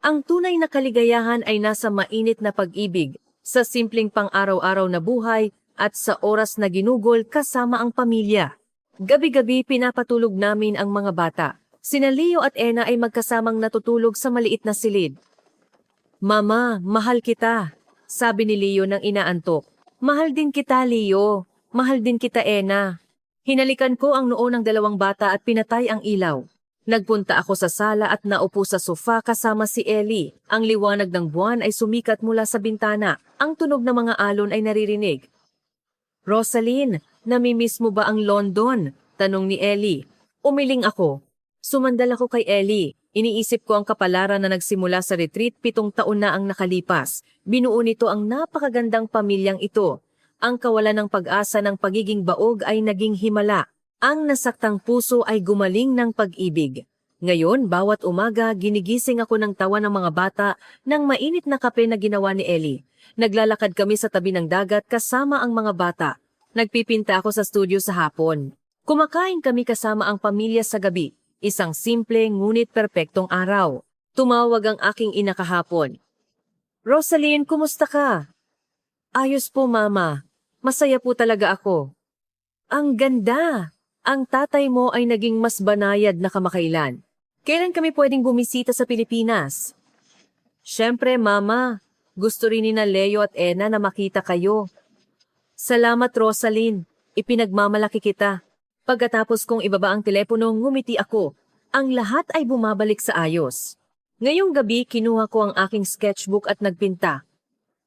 Ang tunay na kaligayahan ay nasa mainit na pag-ibig, sa simpleng pang-araw-araw na buhay, at sa oras na ginugol kasama ang pamilya. Gabi-gabi pinapatulog namin ang mga bata. Sina Leo at Ena ay magkasamang natutulog sa maliit na silid. Mama, mahal kita, sabi ni Leo nang inaantok. Mahal din kita, Leo. Mahal din kita, Ena. Hinalikan ko ang noo ng 2 bata at pinatay ang ilaw. Nagpunta ako sa sala at naupo sa sofa kasama si Ellie. Ang liwanag ng buwan ay sumikat mula sa bintana. Ang tunog ng mga alon ay naririnig. Rosaline, namimiss mo ba ang London? Tanong ni Ellie. Umiling ako. Sumandal ako kay Ellie. Iniisip ko ang kapalaran na nagsimula sa retreat 7 taon na ang nakalipas. Binuo nito ang napakagandang pamilyang ito. Ang kawalan ng pag-asa ng pagiging baog ay naging himala. Ang nasaktang puso ay gumaling ng pag-ibig. Ngayon, bawat umaga, ginigising ako ng tawa ng mga bata ng mainit na kape na ginawa ni Ellie. Naglalakad kami sa tabi ng dagat kasama ang mga bata. Nagpipinta ako sa studio sa hapon. Kumakain kami kasama ang pamilya sa gabi. Isang simple ngunit perpektong araw. Tumawag ang aking ina kahapon. Rosaline, kumusta ka? Ayos po, Mama. Masaya po talaga ako. Ang ganda! Ang tatay mo ay naging mas banayad na kamakailan. Kailan kami pwedeng bumisita sa Pilipinas? Siyempre, Mama. Gusto rin ni na Leo at Ena na makita kayo. Salamat, Rosaline. Ipinagmamalaki kita. Pagkatapos kong ibaba ang telepono, ngumiti ako. Ang lahat ay bumabalik sa ayos. Ngayong gabi, kinuha ko ang aking sketchbook at nagpinta.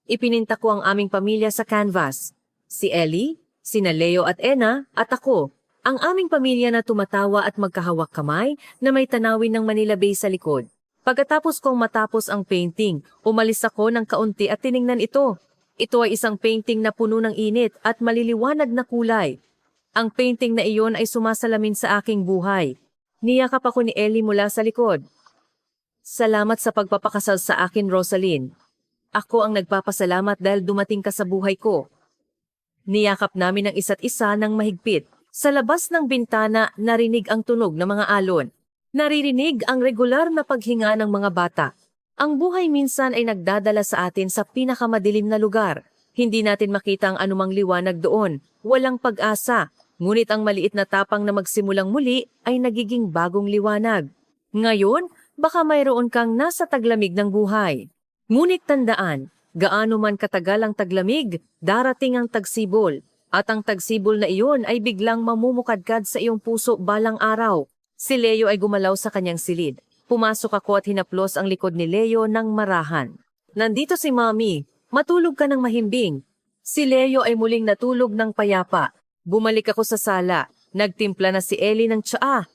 Ipininta ko ang aming pamilya sa canvas. Si Ellie, sina Leo at Ena, at ako. Ang aming pamilya na tumatawa at magkahawak kamay na may tanawin ng Manila Bay sa likod. Pagkatapos kong matapos ang painting, umalis ako ng kaunti at tiningnan ito. Ito ay isang painting na puno ng init at maliliwanag na kulay. Ang painting na iyon ay sumasalamin sa aking buhay. Niyakap ako ni Ellie mula sa likod. Salamat sa pagpapakasal sa akin, Rosaline. Ako ang nagpapasalamat dahil dumating ka sa buhay ko. Niyakap namin ang isa't isa ng mahigpit. Sa labas ng bintana, narinig ang tunog ng mga alon. Naririnig ang regular na paghinga ng mga bata. Ang buhay minsan ay nagdadala sa atin sa pinakamadilim na lugar. Hindi natin makita ang anumang liwanag doon. Walang pag-asa. Ngunit ang maliit na tapang na magsimulang muli ay nagiging bagong liwanag. Ngayon, baka mayroon kang nasa taglamig ng buhay. Ngunit tandaan, gaano man katagal ang taglamig, darating ang tagsibol. At ang tagsibol na iyon ay biglang mamumukadkad sa iyong puso balang araw. Si Leo ay gumalaw sa kanyang silid. Pumasok ako at hinaplos ang likod ni Leo ng marahan. Nandito si Mommy. Matulog ka ng mahimbing. Si Leo ay muling natulog ng payapa. Bumalik ako sa sala. Nagtimpla na si Ellie ng tsaa.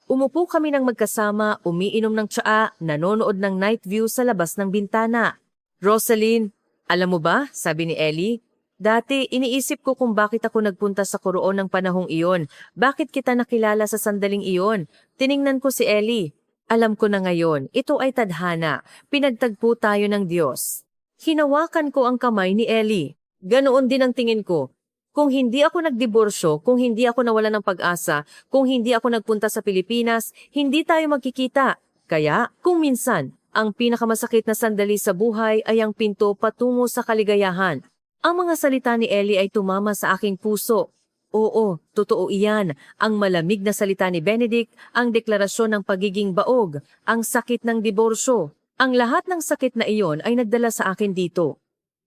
Umupo kami ng magkasama, umiinom ng tsaa, nanonood ng night view sa labas ng bintana. Rosaline, alam mo ba, sabi ni Ellie, dati iniisip ko kung bakit ako nagpunta sa Kuroon ng panahong iyon. Bakit kita nakilala sa sandaling iyon? Tiningnan ko si Ellie. Alam ko na ngayon, ito ay tadhana. Pinagtagpo tayo ng Diyos. Hinawakan ko ang kamay ni Ellie. Ganoon din ang tingin ko. Kung hindi ako nagdiborsyo, kung hindi ako nawala ng pag-asa, kung hindi ako nagpunta sa Pilipinas, hindi tayo magkikita. Kaya, kung minsan, ang pinakamasakit na sandali sa buhay ay ang pinto patungo sa kaligayahan. Ang mga salita ni Ellie ay tumama sa aking puso. Oo, totoo iyan. Ang malamig na salita ni Benedict, ang deklarasyon ng pagiging baog, ang sakit ng diborsyo. Ang lahat ng sakit na iyon ay nagdala sa akin dito.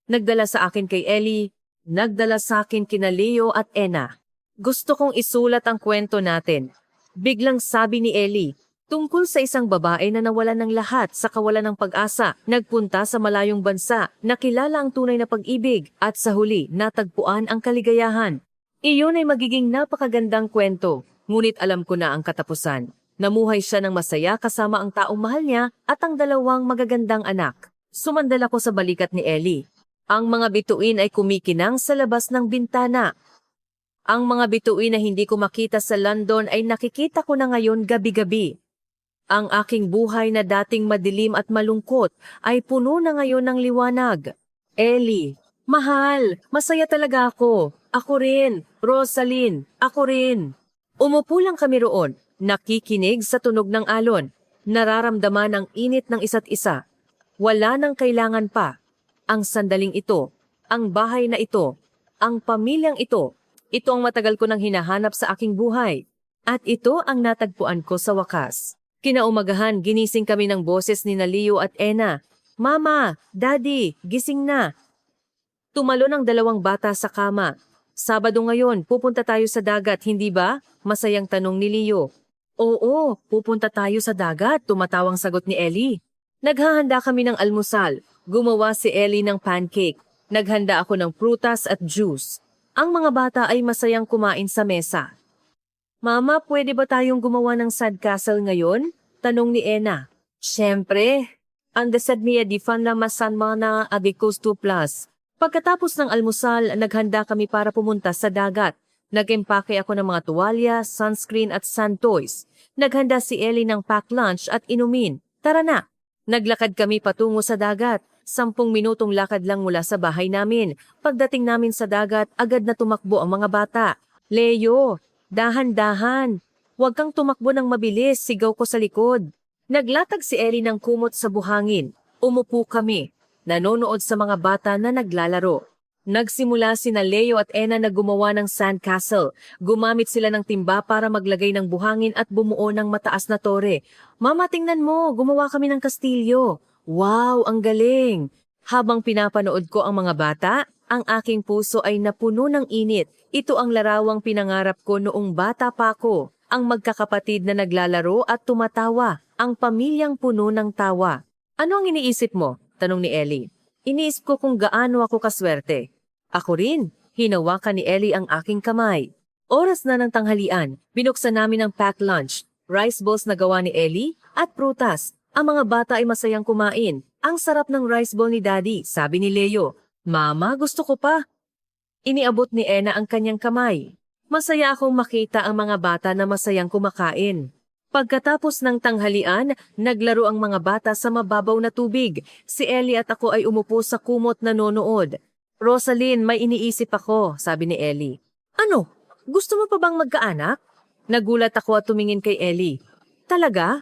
Nagdala sa akin kay Ellie, nagdala sa akin kina Leo at Ena. Gusto kong isulat ang kwento natin. Biglang sabi ni Ellie, tungkol sa isang babae na nawalan ng lahat sa kawalan ng pag-asa, nagpunta sa malayong bansa, nakilala ang tunay na pag-ibig, at sa huli, natagpuan ang kaligayahan. Iyon ay magiging napakagandang kwento, ngunit alam ko na ang katapusan. Namuhay siya ng masaya kasama ang taong mahal niya at ang dalawang magagandang anak. Sumandal ako sa balikat ni Ellie. Ang mga bituin ay kumikinang sa labas ng bintana. Ang mga bituin na hindi ko makita sa London ay nakikita ko na ngayon gabi-gabi. Ang aking buhay na dating madilim at malungkot ay puno na ngayon ng liwanag. Ellie, mahal, masaya talaga ako. Ako rin, Rosaline, ako rin. Umupo lang kami roon, nakikinig sa tunog ng alon. Nararamdaman ang init ng isa't isa. Wala nang kailangan pa. Ang sandaling ito, ang bahay na ito, ang pamilyang ito ang matagal ko nang hinahanap sa aking buhay. At ito ang natagpuan ko sa wakas. Kinaumagahan, ginising kami ng boses ni Leo at Ena. Mama, Daddy, gising na. Tumalon ang dalawang bata sa kama. Sabado ngayon, pupunta tayo sa dagat, hindi ba? Masayang tanong ni Leo. Oo, pupunta tayo sa dagat, tumatawang sagot ni Ellie. Naghahanda kami ng almusal. Gumawa si Ellie ng pancake. Naghanda ako ng prutas at juice. Ang mga bata ay masayang kumain sa mesa. Mama, pwede ba tayong gumawa ng sandcastle ngayon? Tanong ni Ena. Siyempre. Andesad miya di fan na masanma na agikos 2 plus. Pagkatapos ng almusal, naghanda kami para pumunta sa dagat. Nag-empake ako ng mga tuwalya, sunscreen at sand toys. Naghanda si Ellie ng pack lunch at inumin. Tara na! Naglakad kami patungo sa dagat. 10 minutong lakad lang mula sa bahay namin. Pagdating namin sa dagat, agad na tumakbo ang mga bata. Leo, dahan-dahan. Huwag kang tumakbo ng mabilis, sigaw ko sa likod. Naglatag si Ellie ng kumot sa buhangin. Umupo kami. Nanonood sa mga bata na naglalaro. Nagsimula sina Leo at Ena na gumawa ng sandcastle. Gumamit sila ng timba para maglagay ng buhangin at bumuo ng mataas na tore. Mama, tingnan mo, gumawa kami ng kastilyo. Wow, ang galing! Habang pinapanood ko ang mga bata, ang aking puso ay napuno ng init. Ito ang larawang pinangarap ko noong bata pa ako. Ang magkakapatid na naglalaro at tumatawa. Ang pamilyang puno ng tawa. Ano ang iniisip mo? Tanong ni Ellie. Iniisip ko kung gaano ako kaswerte. Ako rin. Hinawakan ni Ellie ang aking kamay. Oras na ng tanghalian. Binuksan namin ang packed lunch. Rice balls na gawa ni Ellie at prutas. Ang mga bata ay masayang kumain. Ang sarap ng rice ball ni Daddy, sabi ni Leo. Mama, gusto ko pa. Iniabot ni Ena ang kanyang kamay. Masaya akong makita ang mga bata na masayang kumakain. Pagkatapos ng tanghalian, naglaro ang mga bata sa mababaw na tubig. Si Ellie at ako ay umupo sa kumot nanonood. Rosaline, may iniisip ako, sabi ni Ellie. Ano? Gusto mo pa bang magkaanak? Nagulat ako at tumingin kay Ellie. Talaga?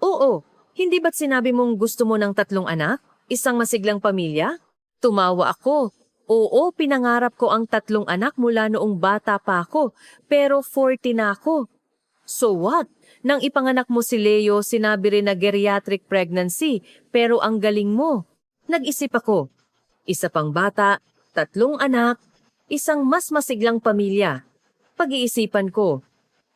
Oo. Hindi ba't sinabi mong gusto mo ng 3 anak? Isang masiglang pamilya? Tumawa ako. Oo, pinangarap ko ang 3 anak mula noong bata pa ako. Pero 40 na ako. So what? Nang ipanganak mo si Leo, sinabi rin na geriatric pregnancy. Pero ang galing mo. Nag-isip ako. Isa pang bata, 3 anak, isang mas masiglang pamilya. Pag-iisipan ko,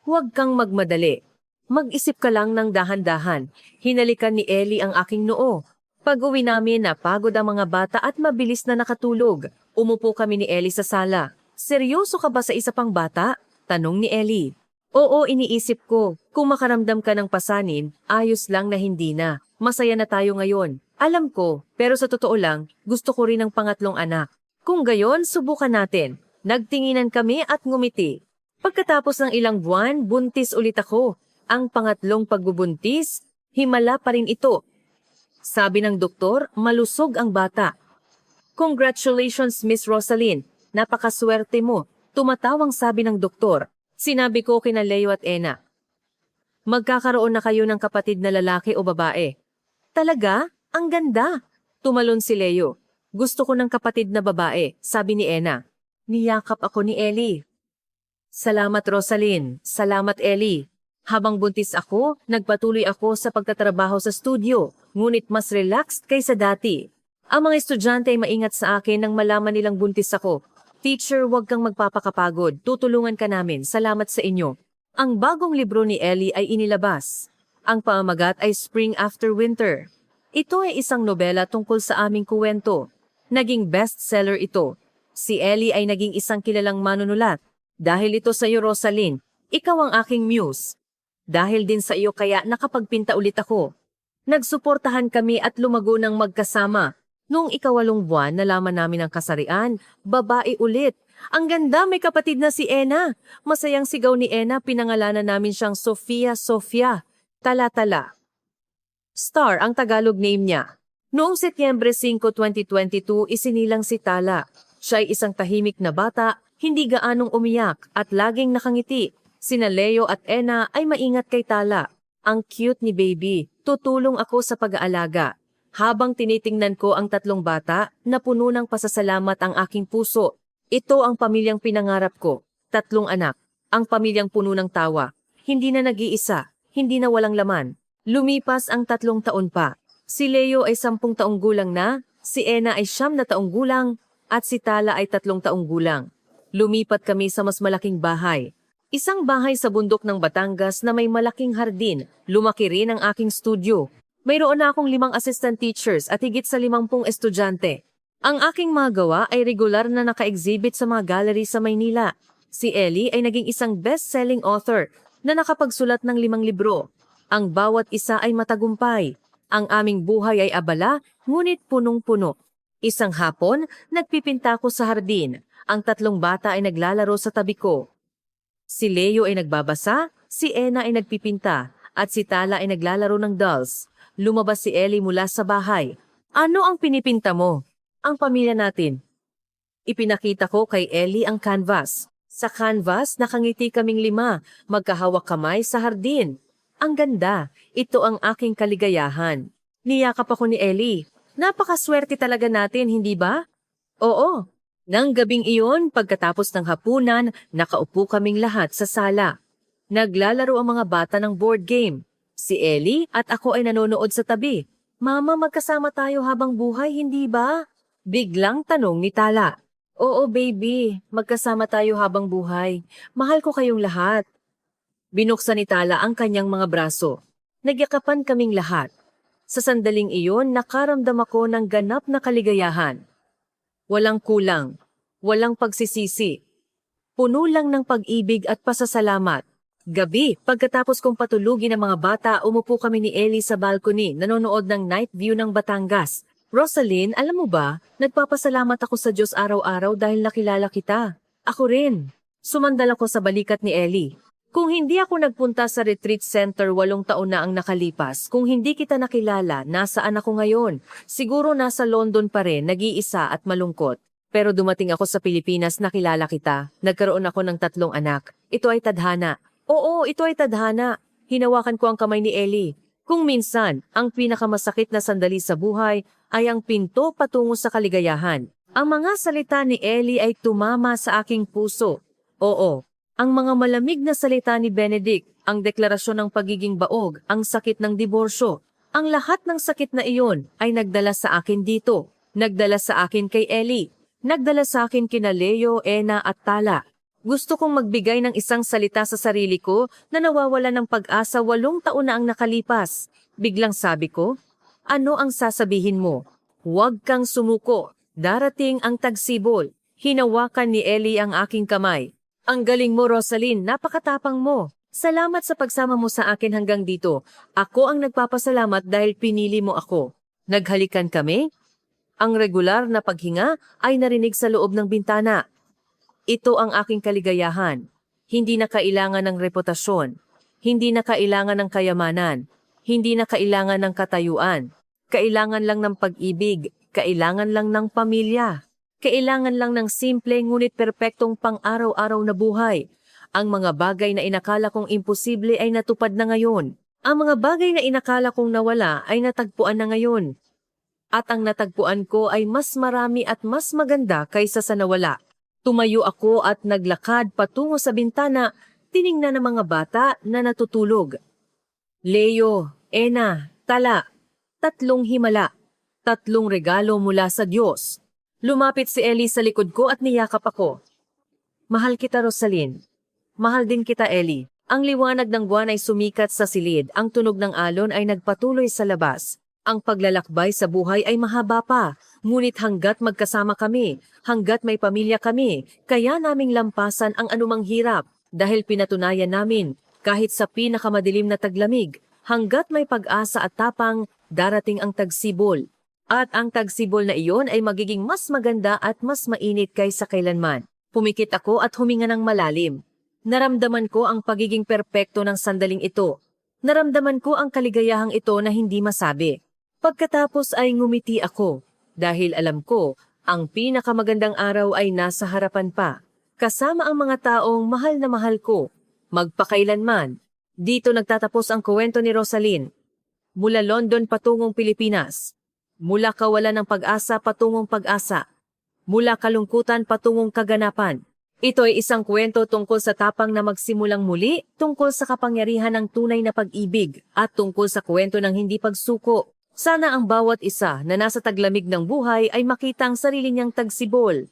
huwag kang magmadali. Mag-isip ka lang ng dahan-dahan. Hinalikan ni Ellie ang aking noo. Pag-uwi namin, napagod ang mga bata at mabilis na nakatulog. Umupo kami ni Ellie sa sala. Seryoso ka ba sa isa pang bata? Tanong ni Ellie. Oo, iniisip ko. Kung makaramdam ka ng pasanin, ayos lang na hindi na. Masaya na tayo ngayon. Alam ko, pero sa totoo lang, gusto ko rin ng pangatlong anak. Kung gayon, subukan natin. Nagtinginan kami at ngumiti. Pagkatapos ng ilang buwan, buntis ulit ako. Ang pangatlong pagbubuntis, himala pa rin ito. Sabi ng doktor, malusog ang bata. Congratulations, Miss Rosalyn. Napakaswerte mo. Tumatawang sabi ng doktor. Sinabi ko kina Leo at Ena. Magkakaroon na kayo ng kapatid na lalaki o babae. Talaga? Ang ganda. Tumalon si Leo. Gusto ko ng kapatid na babae, sabi ni Ena. Niyakap ako ni Ellie. Salamat, Rosalyn. Salamat, Ellie. Habang buntis ako, nagpatuloy ako sa pagtatrabaho sa studio, ngunit mas relaxed kaysa dati. Ang mga estudyante ay maingat sa akin nang malaman nilang buntis ako. Teacher, huwag kang magpapakapagod. Tutulungan ka namin. Salamat sa inyo. Ang bagong libro ni Ellie ay inilabas. Ang pamamagat ay Spring After Winter. Ito ay isang nobela tungkol sa aming kuwento. Naging bestseller ito. Si Ellie ay naging isang kilalang manunulat. Dahil ito sa iyo, Rosalyn, ikaw ang aking muse. Dahil din sa iyo kaya nakapagpinta ulit ako. Nagsuportahan kami at lumago ng magkasama. Noong 8 buwan nalaman namin ang kasarian, babae ulit. Ang ganda, may kapatid na si Ena. Masayang sigaw ni Ena, pinangalanan namin siyang Sofia. Tala-tala. Star ang Tagalog name niya. Noong Setyembre 5, 2022, isinilang si Tala. Siya ay isang tahimik na bata, hindi gaanong umiyak at laging nakangiti. Sina Leo at Ena ay maingat kay Tala. Ang cute ni baby. Tutulong ako sa pag-aalaga. Habang tinitingnan ko ang 3 bata, napuno ng pasasalamat ang aking puso. Ito ang pamilyang pinangarap ko. 3 anak. Ang pamilyang puno ng tawa. Hindi na nag-iisa. Hindi na walang laman. Lumipas ang 3 taon pa. Si Leo ay 10 taong gulang na, si Ena ay 9 na taong gulang, at si Tala ay 3 taong gulang. Lumipat kami sa mas malaking bahay. Isang bahay sa bundok ng Batangas na may malaking hardin. Lumaki rin ang aking studio. Mayroon na akong 5 assistant teachers at higit sa 50 estudyante. Ang aking mga gawa ay regular na naka-exhibit sa mga gallery sa Maynila. Si Ellie ay naging isang best-selling author na nakapagsulat ng 5 libro. Ang bawat isa ay matagumpay. Ang aming buhay ay abala, ngunit punong-puno. Isang hapon, nagpipinta ko sa hardin. Ang 3 bata ay naglalaro sa tabi ko. Si Leo ay nagbabasa, si Ena ay nagpipinta, at si Tala ay naglalaro ng dolls. Lumabas si Ellie mula sa bahay. Ano ang pinipinta mo? Ang pamilya natin. Ipinakita ko kay Ellie ang canvas. Sa canvas, nakangiti kaming 5, magkahawak kamay sa hardin. Ang ganda, ito ang aking kaligayahan. Niyakap ako ni Ellie. Napakaswerte talaga natin, hindi ba? Oo. Nang gabing iyon, pagkatapos ng hapunan, nakaupo kaming lahat sa sala. Naglalaro ang mga bata ng board game. Si Ellie at ako ay nanonood sa tabi. Mama, magkasama tayo habang buhay, hindi ba? Biglang tanong ni Tala. Oo, baby. Magkasama tayo habang buhay. Mahal ko kayong lahat. Binuksan ni Tala ang kanyang mga braso. Nagyakapan kaming lahat. Sa sandaling iyon, nakaramdam ako ng ganap na kaligayahan. Walang kulang, walang pagsisisi. Puno lang ng pag-ibig at pasasalamat. Gabi, pagkatapos kong patulugin ang mga bata, umupo kami ni Ellie sa balcony, nanonood ng night view ng Batangas. Rosalyn, alam mo ba, nagpapasalamat ako sa Diyos araw-araw dahil nakilala kita. Ako rin. Sumandal ako sa balikat ni Ellie. Kung hindi ako nagpunta sa retreat center 8 taon na ang nakalipas, kung hindi kita nakilala, nasaan ako ngayon? Siguro nasa London pa rin, nag-iisa at malungkot. Pero dumating ako sa Pilipinas, nakilala kita. Nagkaroon ako ng 3 anak. Ito ay tadhana. Oo, ito ay tadhana. Hinawakan ko ang kamay ni Ellie. Kung minsan, ang pinakamasakit na sandali sa buhay ay ang pinto patungo sa kaligayahan. Ang mga salita ni Ellie ay tumama sa aking puso. Oo. Ang mga malamig na salita ni Benedict, ang deklarasyon ng pagiging baog, ang sakit ng diborsyo, ang lahat ng sakit na iyon ay nagdala sa akin dito. Nagdala sa akin kay Ellie. Nagdala sa akin kina Leo, Ena at Tala. Gusto kong magbigay ng isang salita sa sarili ko na nawawala ng pag-asa 8 taon na ang nakalipas. Biglang sabi ko, Ano ang sasabihin mo? Huwag kang sumuko. Darating ang tagsibol. Hinawakan ni Ellie ang aking kamay. Ang galing mo, Rosaline. Napakatapang mo. Salamat sa pagsama mo sa akin hanggang dito. Ako ang nagpapasalamat dahil pinili mo ako. Naghalikan kami? Ang regular na paghinga ay narinig sa loob ng bintana. Ito ang aking kaligayahan. Hindi na kailangan ng reputasyon. Hindi na kailangan ng kayamanan. Hindi na kailangan ng katayuan. Kailangan lang ng pag-ibig. Kailangan lang ng pamilya. Kailangan lang ng simple ngunit perpektong pang-araw-araw na buhay. Ang mga bagay na inakala kong imposible ay natupad na ngayon. Ang mga bagay na inakala kong nawala ay natagpuan na ngayon. At ang natagpuan ko ay mas marami at mas maganda kaysa sa nawala. Tumayo ako at naglakad patungo sa bintana, tiningnan ng mga bata na natutulog. Leo, Ena, Tala, 3 himala, 3 regalo mula sa Diyos. Lumapit si Ellie sa likod ko at niyakap ako. Mahal kita, Rosaline. Mahal din kita, Ellie. Ang liwanag ng buwan ay sumikat sa silid, ang tunog ng alon ay nagpatuloy sa labas. Ang paglalakbay sa buhay ay mahaba pa, ngunit hanggat magkasama kami, hanggat may pamilya kami, kaya naming lampasan ang anumang hirap dahil pinatunayan namin, kahit sa pinakamadilim na taglamig, hanggat may pag-asa at tapang, darating ang tagsibol. At ang tagsibol na iyon ay magiging mas maganda at mas mainit kaysa kailanman. Pumikit ako at huminga ng malalim. Naramdaman ko ang pagiging perpekto ng sandaling ito. Naramdaman ko ang kaligayahang ito na hindi masabi. Pagkatapos ay ngumiti ako dahil alam ko ang pinakamagandang araw ay nasa harapan pa. Kasama ang mga taong mahal na mahal ko. Magpakailanman. Dito nagtatapos ang kwento ni Rosaline. Mula London patungong Pilipinas. Mula kawalan ng pag-asa patungong pag-asa. Mula kalungkutan patungong kaganapan. Ito ay isang kwento tungkol sa tapang na magsimulang muli, tungkol sa kapangyarihan ng tunay na pag-ibig, at tungkol sa kwento ng hindi pagsuko. Sana ang bawat isa na nasa taglamig ng buhay ay makita ang sarili niyang tagsibol.